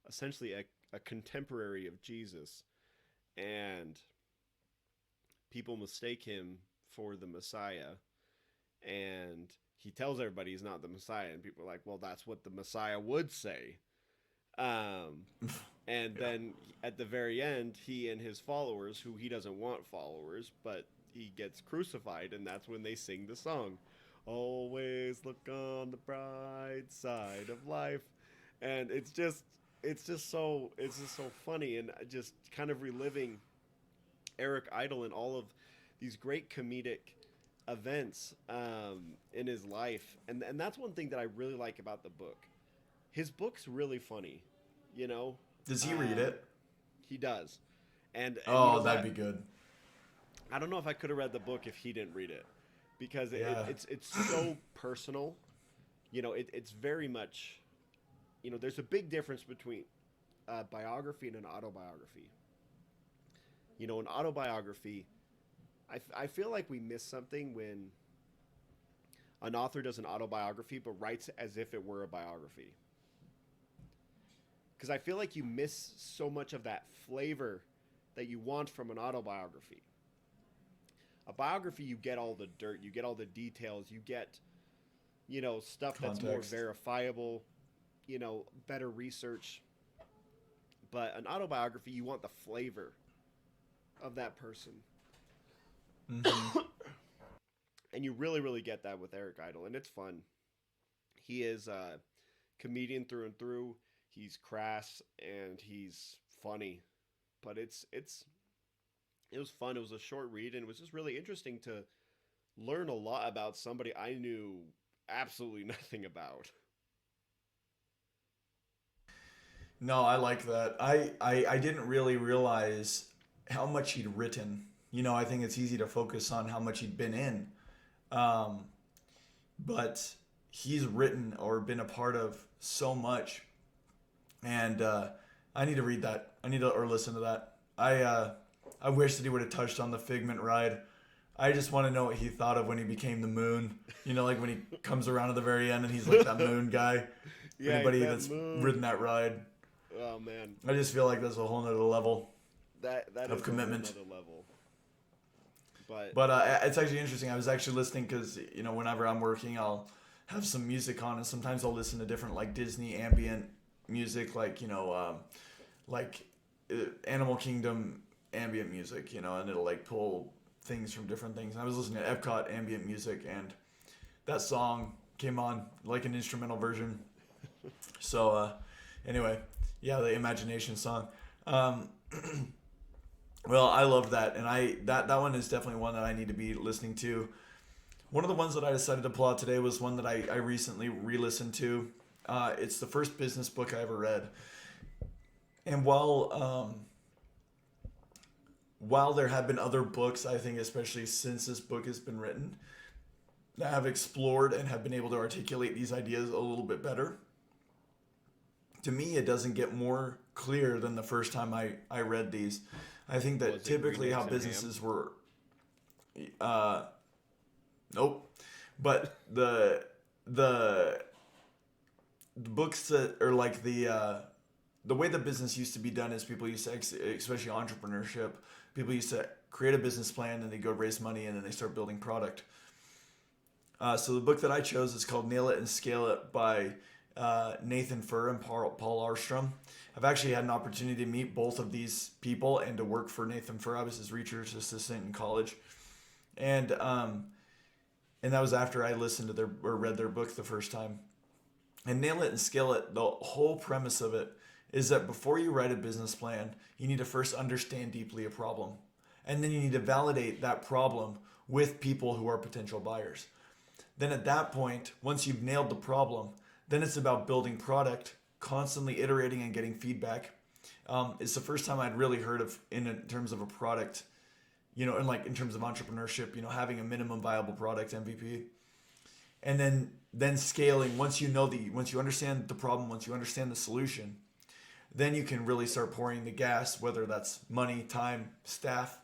Speaker 2: essentially a contemporary of Jesus, and people mistake him for the Messiah, and he tells everybody he's not the Messiah, and people are like, well, that's what the Messiah would say. And
Speaker 1: yeah.
Speaker 2: then at the very end, he and his followers, who he doesn't want followers, but he gets crucified, and that's when they sing the song, "Always look on the bright side of life," and it's just so funny, and just kind of reliving Eric Idle and all of these great comedic events in his life, and that's one thing that I really like about the book. His book's really funny, you know.
Speaker 1: Does he read it?
Speaker 2: He does, and
Speaker 1: Oh, that'd be good.
Speaker 2: I don't know if I could have read the book if he didn't read it, because
Speaker 1: Yeah.
Speaker 2: it's so personal. It's very much, there's a big difference between a biography and an autobiography. An autobiography, I feel like we miss something when an author does an autobiography but writes as if it were a biography. Because I feel like you miss so much of that flavor that you want from an autobiography. A biography, you get all the dirt, you get all the details, you get, stuff that's more
Speaker 1: Context.
Speaker 2: verifiable, better research. But an autobiography, you want the flavor of that person.
Speaker 1: Mm-hmm.
Speaker 2: And you really, really get that with Eric Idle, and it's fun. He is a comedian through and through. He's crass and he's funny, but it was fun. It was a short read, and it was just really interesting to learn a lot about somebody I knew absolutely nothing about.
Speaker 1: No, I like that. I didn't really realize how much he'd written. I think it's easy to focus on how much he'd been in. Um, but he's written or been a part of so much. And I need to read that. I need to or listen to that. I wish that he would have touched on the Figment ride. I just want to know what he thought of when he became the moon. Like when he comes around at the very end and he's like that moon guy.
Speaker 2: Yeah,
Speaker 1: Anybody
Speaker 2: that
Speaker 1: that's
Speaker 2: moon.
Speaker 1: ridden that ride,
Speaker 2: Oh man,
Speaker 1: I just feel like that's a whole nother level
Speaker 2: that
Speaker 1: of
Speaker 2: is
Speaker 1: commitment.
Speaker 2: another level. But
Speaker 1: But it's actually interesting. I was actually listening because whenever I'm working, I'll have some music on, and sometimes I'll listen to different like Disney ambient music, like like Animal Kingdom ambient music, and it'll like pull things from different things. And I was listening to Epcot ambient music, and that song came on like an instrumental version. So anyway, yeah, the Imagination song. Um, well, I love that, and that one is definitely one that I need to be listening to. One of the ones that I decided to pull out today was one that I recently re-listened to. It's the first business book I ever read, and while there have been other books, I think especially since this book has been written, that have explored and have been able to articulate these ideas a little bit better. To me, it doesn't get more clear than the first time I read these. I think that
Speaker 2: was it
Speaker 1: typically
Speaker 2: Green
Speaker 1: how
Speaker 2: Eggs and Ham?
Speaker 1: businesses were, uh, nope, but the books that are like the way the business used to be done is people used to especially entrepreneurship, people used to create a business plan and they go raise money and then they start building product. So the book that I chose is called Nail It and Scale It by Nathan Furr and Paul Armstrong. I've actually had an opportunity to meet both of these people and to work for Nathan Furr. I was his research assistant in college, and that was after I listened to their or read their book the first time. And Nail It and Scale It, the whole premise of it is that before you write a business plan, you need to first understand deeply a problem, and then you need to validate that problem with people who are potential buyers. Then at that point, once you've nailed the problem, then it's about building product, constantly iterating and getting feedback. It's the first time I'd really heard of in terms of a product, and like in terms of entrepreneurship, having a minimum viable product MVP, and then scaling. Once you understand the problem, once you understand the solution, then you can really start pouring the gas, whether that's money, time, staff,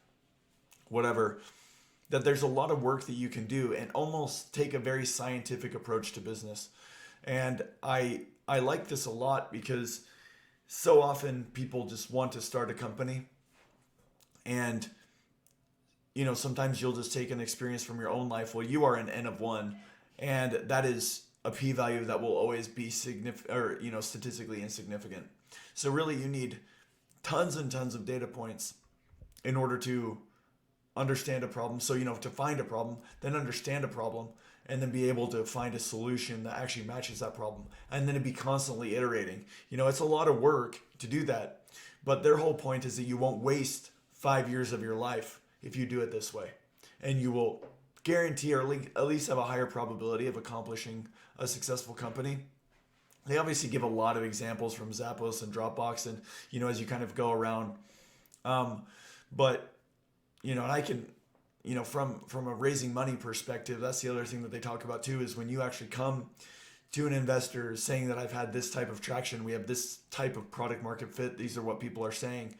Speaker 1: whatever. That there's a lot of work that you can do and almost take a very scientific approach to business. And I like this a lot because so often people just want to start a company, and sometimes you'll just take an experience from your own life. Well, you are an N of one, and that is a p-value that will always be significant or statistically insignificant. So really you need tons and tons of data points in order to understand a problem. So, to find a problem, then understand a problem, and then be able to find a solution that actually matches that problem. And then to be constantly iterating. It's a lot of work to do that. But their whole point is that you won't waste 5 years of your life if you do it this way. And you will guarantee or at least have a higher probability of accomplishing a successful company. They obviously give a lot of examples from Zappos and Dropbox and, as you kind of go around. But and I can, from a raising money perspective, that's the other thing that they talk about too, is when you actually come to an investor saying that I've had this type of traction, we have this type of product market fit, these are what people are saying.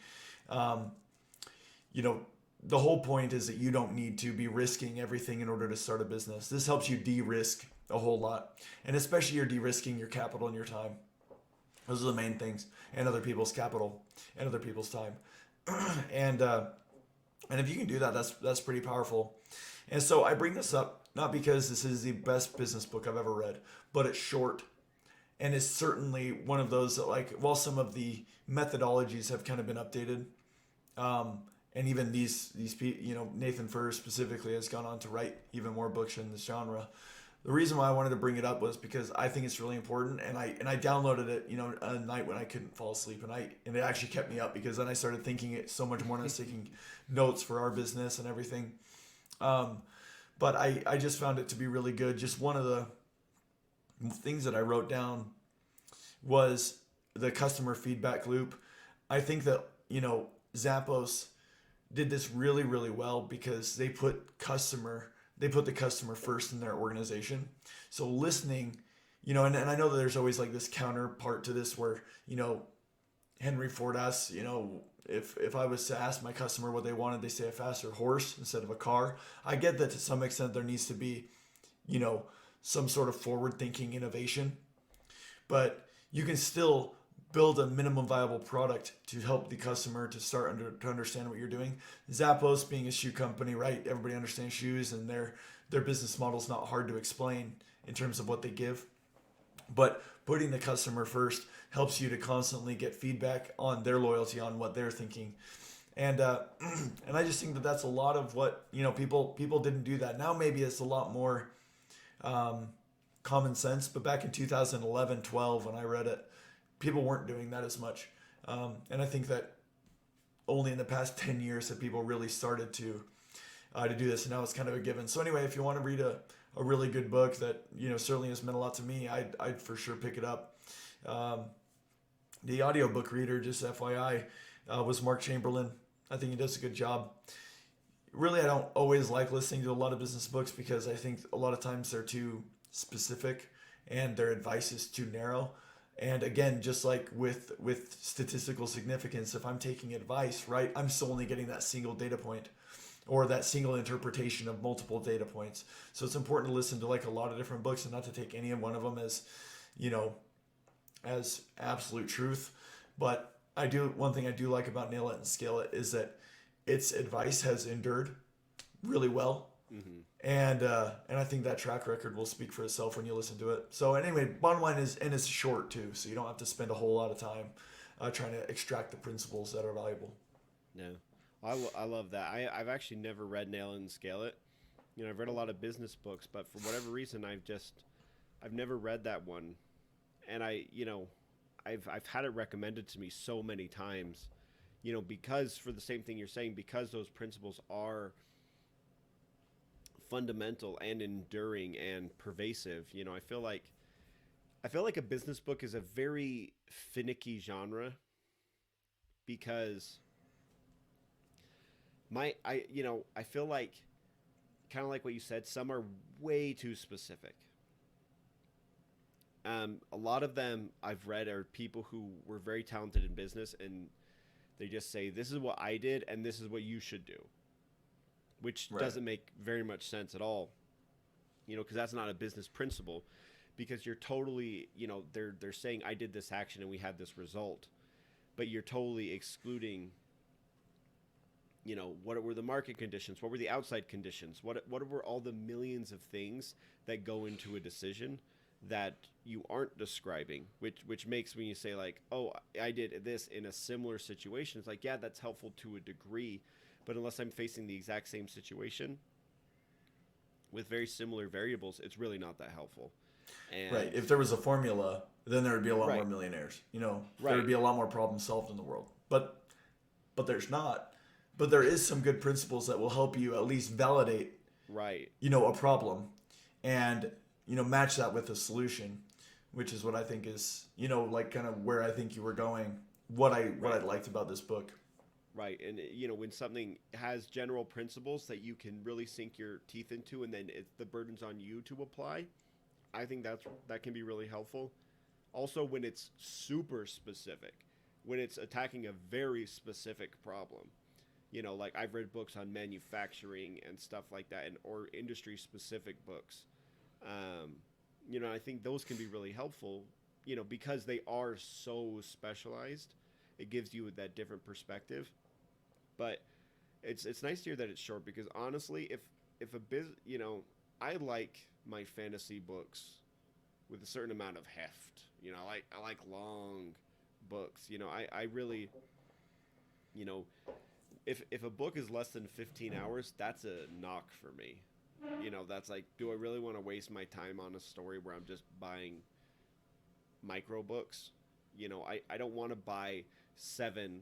Speaker 1: The whole point is that you don't need to be risking everything in order to start a business. This helps you de-risk a whole lot, and especially you're de-risking your capital and your time. Those are the main things, and other people's capital and other people's time. And if you can do that, that's pretty powerful. And so I bring this up not because this is the best business book I've ever read, but it's short, and it's certainly one of those that, like, while some of the methodologies have kind of been updated, and even Nathan Furr specifically has gone on to write even more books in this genre. The reason why I wanted to bring it up was because I think it's really important, and I downloaded it, a night when I couldn't fall asleep, and it actually kept me up, because then I started thinking it so much more, and I was taking notes for our business and everything. But I just found it to be really good. Just one of the things that I wrote down was the customer feedback loop. I think that, Zappos did this really, really well, because they put the customer first in their organization. So listening, and I know that there's always like this counterpart to this where, Henry Ford asks, if I was to ask my customer what they wanted, they say a faster horse instead of a car. I get that to some extent there needs to be, some sort of forward thinking innovation, but you can still build a minimum viable product to help the customer to start to understand what you're doing. Zappos being a shoe company, right? Everybody understands shoes, and their business model is not hard to explain in terms of what they give. But putting the customer first helps you to constantly get feedback on their loyalty, on what they're thinking. And and I just think that that's a lot of what, people didn't do that. Now maybe it's a lot more common sense, but back in 2011, 12, when I read it, people weren't doing that as much. And I think that only in the past 10 years have people really started to do this, and now it's kind of a given. So anyway, if you want to read a really good book that, certainly has meant a lot to me, I'd for sure pick it up. The audiobook reader, just FYI, was Mark Chamberlain. I think he does a good job. Really, I don't always like listening to a lot of business books, because I think a lot of times they're too specific and their advice is too narrow. And again, just like with statistical significance, if I'm taking advice, right, I'm still only getting that single data point or that single interpretation of multiple data points. So it's important to listen to like a lot of different books and not to take any one of them as, as absolute truth. But one thing I do like about Nail It and Scale It is that its advice has endured really well. Mm-hmm. And I think that track record will speak for itself when you listen to it. So anyway, bottom line is, and it's short too, so you don't have to spend a whole lot of time trying to extract the principles that are valuable.
Speaker 2: No, I love that. I've actually never read Nail It and Scale It. I've read a lot of business books, but for whatever reason, I've never read that one. And I've had it recommended to me so many times, because for the same thing you're saying, because those principles are fundamental and enduring and pervasive. I feel like a business book is a very finicky genre, because I feel like, kind of like what you said, some are way too specific. A lot of them I've read are people who were very talented in business, and they just say, this is what I did and this is what you should do, which doesn't make very much sense at all, because that's not a business principle, because you're totally, they're saying I did this action and we had this result, but you're totally excluding, what were the market conditions, what were the outside conditions, what were all the millions of things that go into a decision that you aren't describing, which makes, when you say like, oh, I did this in a similar situation, it's like, yeah, that's helpful to a degree, but unless I'm facing the exact same situation with very similar variables, it's really not that helpful. And
Speaker 1: right. If there was a formula, then there would be a lot more millionaires. There would be a lot more problems solved in the world. But there's not. But there is some good principles that will help you at least validate, a problem, and match that with a solution, which is what I think is, like kind of where I think you were going. What I liked about this book.
Speaker 2: Right. And, when something has general principles that you can really sink your teeth into, and then the burden's on you to apply, I think that can be really helpful. Also, when it's super specific, when it's attacking a very specific problem, like I've read books on manufacturing and stuff like that, or industry specific books. I think those can be really helpful, because they are so specialized. It gives you that different perspective. But it's nice to hear that it's short, because honestly, if I like my fantasy books with a certain amount of heft. I like long books. I really, if a book is less than 15 hours, that's a knock for me. That's like, do I really want to waste my time on a story where I'm just buying micro books? I don't want to buy seven,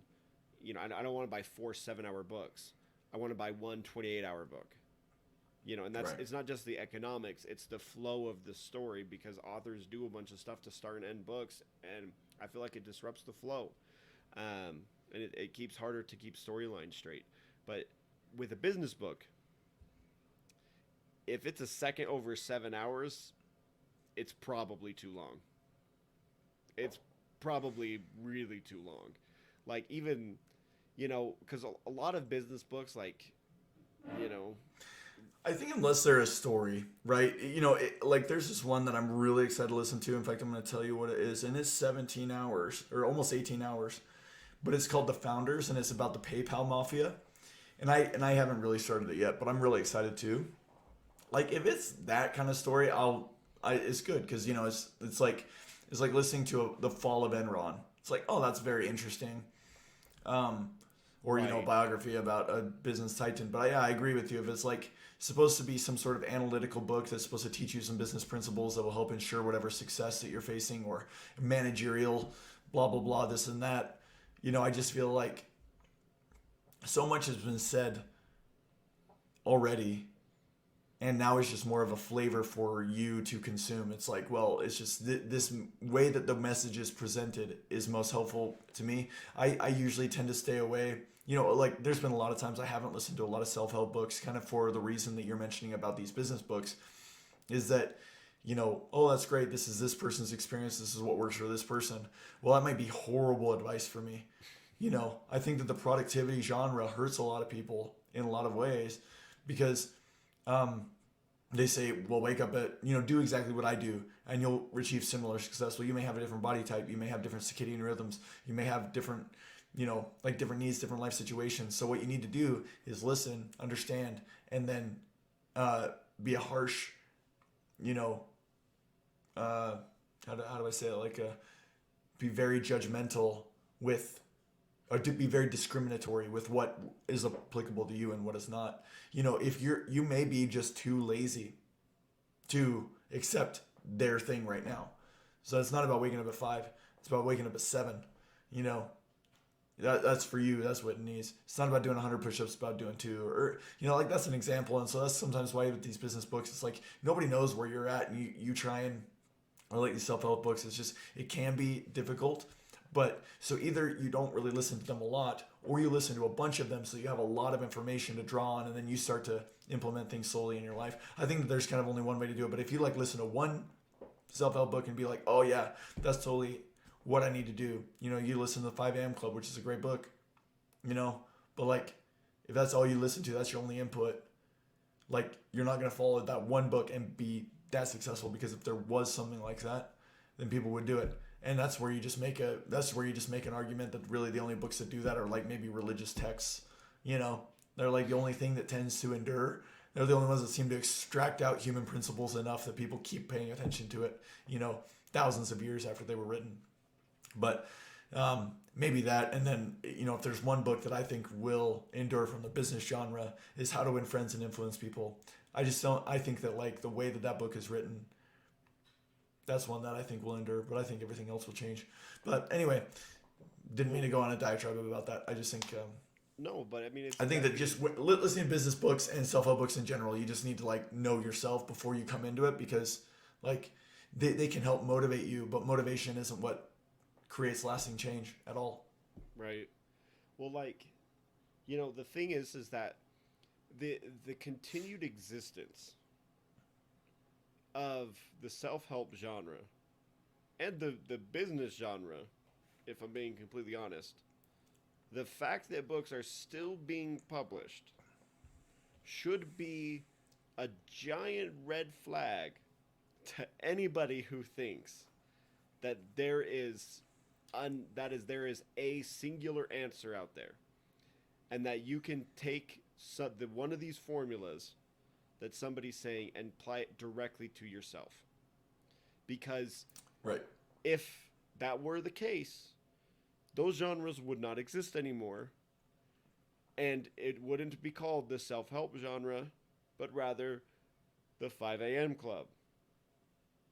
Speaker 2: I don't want to buy 4 7-hour books. I want to buy one 28-hour book. And that's
Speaker 1: Right.
Speaker 2: it's not just the economics, it's the flow of the story, because authors do a bunch of stuff to start and end books, and I feel like it disrupts the flow. And it keeps harder to keep storylines straight. But with a business book, if it's a second over 7 hours, it's probably too long. It's probably really too long. Like, even, because a lot of business books, like, you know,
Speaker 1: I think unless they're a story, right? Like there's this one that I'm really excited to listen to. In fact, I'm going to tell you what it is, and it's 17 hours or almost 18 hours, but it's called The Founders, and it's about the PayPal mafia. And I haven't really started it yet, but I'm really excited too. Like if it's that kind of story, it's good because it's like listening to the fall of Enron. It's like, oh, that's very interesting. Or a
Speaker 2: right.
Speaker 1: biography about a business titan. But yeah, I agree with you. If it's like supposed to be some sort of analytical book that's supposed to teach you some business principles that will help ensure whatever success that you're facing, or managerial, blah blah blah, this and that. I just feel like so much has been said already, and now it's just more of a flavor for you to consume. It's like, well, it's just this way that the message is presented is most helpful to me. I usually tend to stay away. Like there's been a lot of times I haven't listened to a lot of self-help books, kind of for the reason that you're mentioning about these business books, is that, oh, that's great. This is this person's experience. This is what works for this person. Well, that might be horrible advice for me. I think that the productivity genre hurts a lot of people in a lot of ways because, they say, well, wake up at, do exactly what I do and you'll achieve similar success. Well, you may have a different body type. You may have different circadian rhythms. You may have different, like different needs, different life situations. So what you need to do is listen, understand, and then be a harsh, how do I say it? Like, be very judgmental with, or to be very discriminatory with what is applicable to you and what is not. If you may be just too lazy to accept their thing right now. So it's not about waking up at 5. It's about waking up at 7. That's for you. That's what it needs. It's not about doing 100 push-ups. It's about doing 2. Or like that's an example. And so that's sometimes why with these business books, it's like nobody knows where you're at, and you try and, or like these self-help books, it's just, it can be difficult. But so either you don't really listen to them a lot, or you listen to a bunch of them so you have a lot of information to draw on, and then you start to implement things slowly in your life. I think that there's kind of only one way to do it. But if you like listen to one self-help book and be like, oh yeah, that's totally what I need to do. You listen to the 5 a.m. Club, which is a great book, but like if that's all you listen to, that's your only input, like you're not going to follow that one book and be that successful, because if there was something like that, then people would do it. And that's where you just make an argument that really the only books that do that are like maybe religious texts. They're like the only thing that tends to endure. They're the only ones that seem to extract out human principles enough that people keep paying attention to it, thousands of years after they were written. But maybe that, and then, if there's one book that I think will endure from the business genre, is How to Win Friends and Influence People. I think that like the way that book is written, that's one that I think will endure, but I think everything else will change. But anyway, didn't mean to go on a diatribe about that. I just think
Speaker 2: no, but I mean,
Speaker 1: I think that just listening to business books and self-help books in general, you just need to like know yourself before you come into it, because like they can help motivate you, but motivation isn't what creates lasting change at all.
Speaker 2: right. Well, like, the thing is that the continued existence of the self-help genre and the business genre, if I'm being completely honest, the fact that books are still being published should be a giant red flag to anybody who thinks that there is a singular answer out there, and that you can take one of these formulas that somebody's saying and apply it directly to yourself. Because
Speaker 1: Right.
Speaker 2: if that were the case, those genres would not exist anymore, And it wouldn't be called the self-help genre, but rather the 5 a.m. club.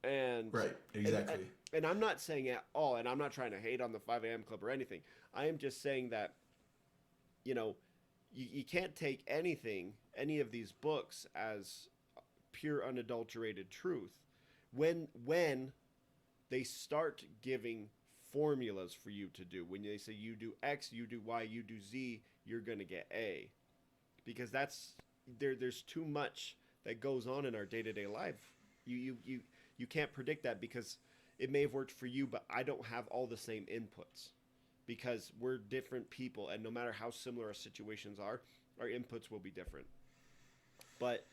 Speaker 2: And
Speaker 1: Right.
Speaker 2: and
Speaker 1: Exactly.
Speaker 2: and I'm not saying at all, and I'm not trying to hate on the 5 a.m. club or anything. I am just saying that, you know, you can't take any of these books as pure unadulterated truth. When they start giving formulas for you to do, when they say you do X, you do Y, you do Z, you're gonna get A, because there's too much that goes on in our day-to-day life. You can't predict that, because it may have worked for you, but I don't have all the same inputs, because we're different people, and no matter how similar our situations are, our inputs will be different. But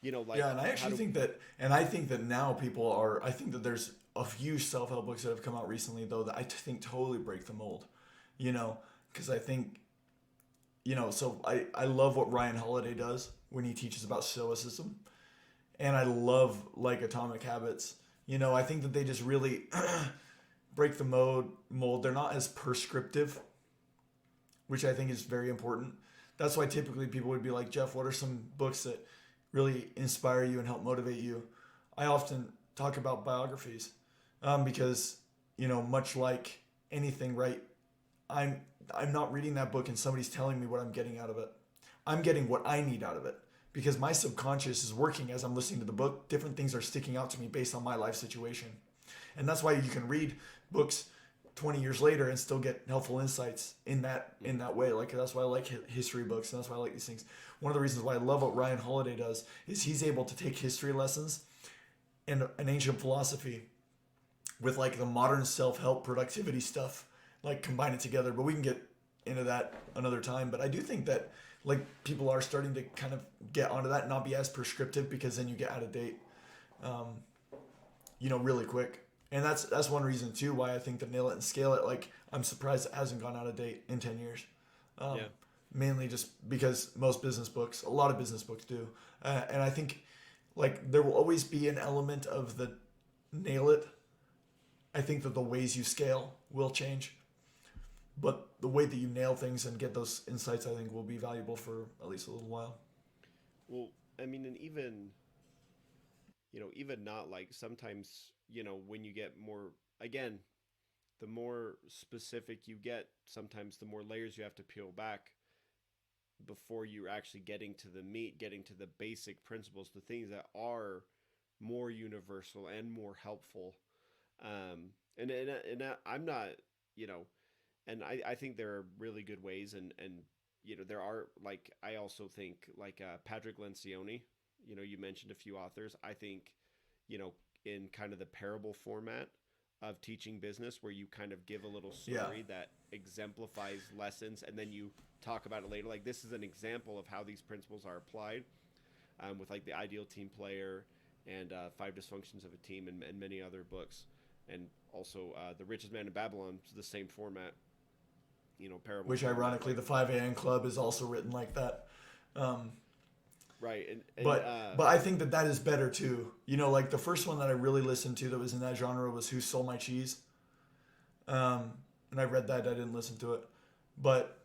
Speaker 2: like,
Speaker 1: Yeah, and I actually think that, and I think that now people are. I think that there's a few self-help books that have come out recently, though, that I think totally break the mold. You know, because I think, so I love what Ryan Holiday does when he teaches about stoicism, and I love like Atomic Habits. I think that they just really break the mold. They're not as prescriptive, which I think is very important. That's why typically people would be like, Jeff, what are some books that really inspire you and help motivate you? I often talk about biographies, because, much like anything, right? I'm I'm not reading that book and somebody's telling me what I'm getting out of it. I'm getting what I need out of it, because my subconscious is working as I'm listening to the book. Different things are sticking out to me based on my life situation. And that's why you can read books 20 years later and still get helpful insights in that way. Like, that's why I like history books, and that's why I like these things. One of the reasons why I love what Ryan Holiday does is he's able to take history lessons and an ancient philosophy with like the modern self-help productivity stuff, like combine it together. But we can get into that another time. But I do think that like people are starting to kind of get onto that and not be as prescriptive, because then you get out of date, um, really quick. And that's one reason too why I think the Nail It and Scale It, like, I'm surprised it hasn't gone out of date in 10 years. Um,
Speaker 2: Yeah.
Speaker 1: Mainly just because a lot of business books do. And I think like there will always be an element of the nail it. I think that the ways you scale will change, but the way that you nail things and get those insights, I think, will be valuable for at least a little while.
Speaker 2: Well, I mean, and even not like sometimes, when you get more, again, the more specific you get, sometimes the more layers you have to peel back before you're actually getting to the meat, getting to the basic principles, the things that are more universal and more helpful. I'm not, you know, and I think there are really good ways, and there are, like, I also think like Patrick Lencioni. You mentioned a few authors. I think, you know, in kind of the parable format of teaching business, where you kind of give a little
Speaker 1: Yeah.
Speaker 2: story that exemplifies lessons, and then you talk about it later. Like, this is an example of how these principles are applied, with like the ideal team player and five dysfunctions of a team, and many other books, and also the richest man in Babylon, the same format, parable
Speaker 1: Which
Speaker 2: format,
Speaker 1: ironically,
Speaker 2: like,
Speaker 1: the 5 a.m. Club is also written like that. Um,
Speaker 2: right. And
Speaker 1: but I think that is better too. Like the first one that I really listened to that was in that genre was Who Stole My Cheese. And I read that. I didn't listen to it, but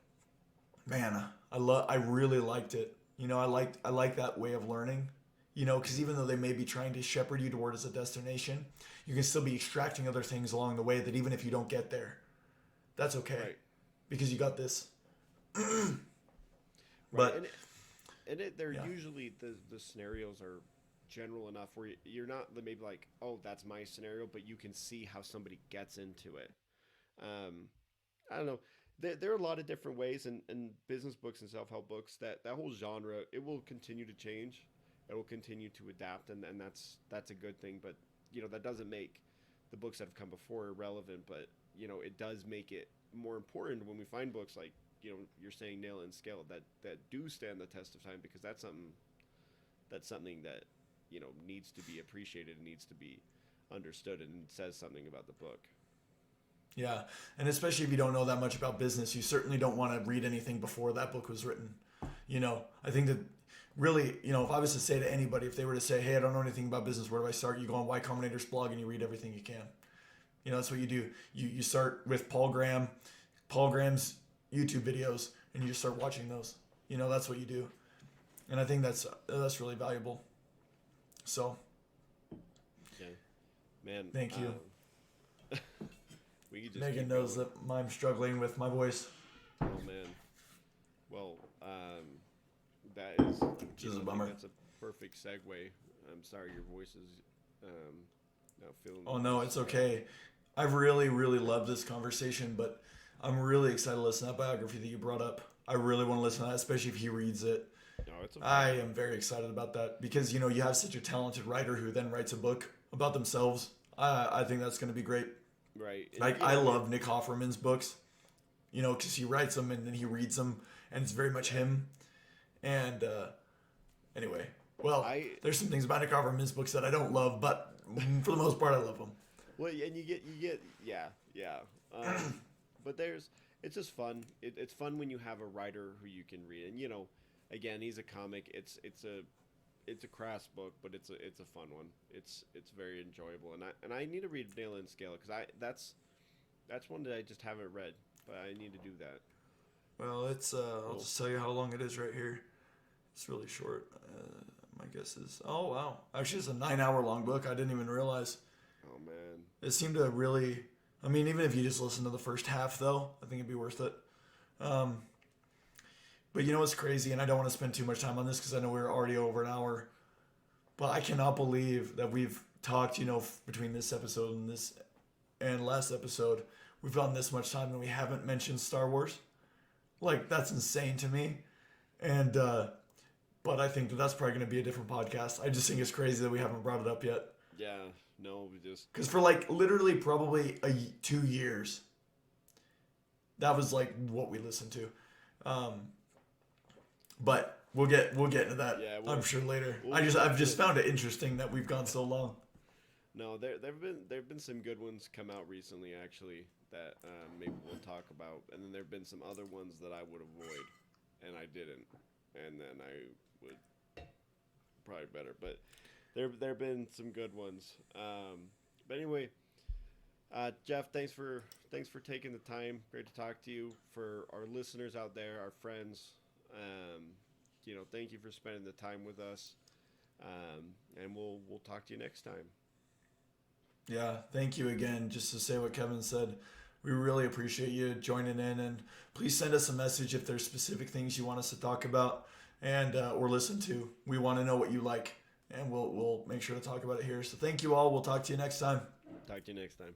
Speaker 1: man, I really liked it. I like that way of learning. Because even though they may be trying to shepherd you towards a destination, you can still be extracting other things along the way. That even if you don't get there, that's okay,
Speaker 2: right.
Speaker 1: because you got this.
Speaker 2: Right.
Speaker 1: But
Speaker 2: They're
Speaker 1: yeah,
Speaker 2: usually, the scenarios are general enough where you're not maybe like, oh, that's my scenario, but you can see how somebody gets into it. Um, I don't know. There are a lot of different ways, and business books and self-help books, that whole genre, it will continue to change. It will continue to adapt, and that's a good thing. But that doesn't make the books that have come before irrelevant. But it does make it more important when we find books like, you're saying, Nail It and Scale It, that do stand the test of time, because that's something that needs to be appreciated and needs to be understood, and says something about the book.
Speaker 1: yeah, and especially if you don't know that much about business, you certainly don't want to read anything before that book was written. I think that really, if I was to say to anybody, if they were to say, "Hey, I don't know anything about business, where do I start?" You go on Y Combinator's blog and you read everything you can. That's what you do. You start with Paul Graham, Paul Graham's YouTube videos.
Speaker 3: and you just start watching those. That's what you do, and I think that's really valuable. So,
Speaker 2: Yeah, man.
Speaker 3: thank you.
Speaker 2: We could just
Speaker 3: Megan
Speaker 2: keep
Speaker 3: knows
Speaker 2: going.
Speaker 3: that I'm struggling with my voice.
Speaker 2: Oh man. Well, that is
Speaker 3: Which is a
Speaker 2: I think
Speaker 3: bummer.
Speaker 2: that's a perfect segue. I'm sorry your voice is not feeling.
Speaker 3: Oh no,
Speaker 2: this,
Speaker 3: it's okay. I've really, really loved this conversation, but I'm really excited to listen to that biography that you brought up. I really want to listen to that, especially if he reads it.
Speaker 2: No, it's okay.
Speaker 3: I am very excited about that because you have such a talented writer who then writes a book about themselves. I think that's going to be great.
Speaker 2: Right. And,
Speaker 3: Like I love Nick Offerman's books, because he writes them and then he reads them, and it's very much him. And anyway, well, there's some things about Nick Offerman's books that I don't love, but for the most part, I love them.
Speaker 2: Well, and you get yeah. But it's just fun. It's fun when you have a writer who you can read, and again, he's a comic. It's a crass book, but it's a fun one. It's very enjoyable, and I need to read Nail and Scale because that's one that I just haven't read, but I need to do that.
Speaker 3: Well, it's I'll just tell you how long it is right here. It's really short. My guess is wow. Actually, it's a 9-hour long book. I didn't even realize.
Speaker 2: Oh man.
Speaker 3: It seemed to really. I mean, even if you just listen to the first half, though, I think it'd be worth it. But what's crazy, and I don't want to spend too much time on this because I know we're already over an hour. But I cannot believe that we've talked, between this episode and last episode, we've gone this much time and we haven't mentioned Star Wars. Like, that's insane to me. And, but I think that's probably going to be a different podcast. I just think it's crazy that we haven't brought it up yet.
Speaker 2: Yeah. No, we just.
Speaker 3: Because for literally probably 2 years, that was what we listened to. But we'll get into that.
Speaker 2: Yeah,
Speaker 3: I'm sure later.
Speaker 2: we'll
Speaker 3: I've just found it interesting that we've gone so long.
Speaker 2: No, there've been some good ones come out recently actually that maybe we'll talk about, and then there've been some other ones that I would avoid, and I didn't, and then I would probably better, but there've been some good ones. But anyway, Jeff, thanks for taking the time. Great to talk to you. For our listeners out there, our friends, thank you for spending the time with us, and we'll talk to you next time.
Speaker 3: Yeah, thank you again. Just to say what Kevin said, we really appreciate you joining in, and please send us a message if there's specific things you want us to talk about and or listen to. We want to know what you like, and we'll make sure to talk about it here. So thank you all. We'll talk to you next time.
Speaker 2: Talk to you next time.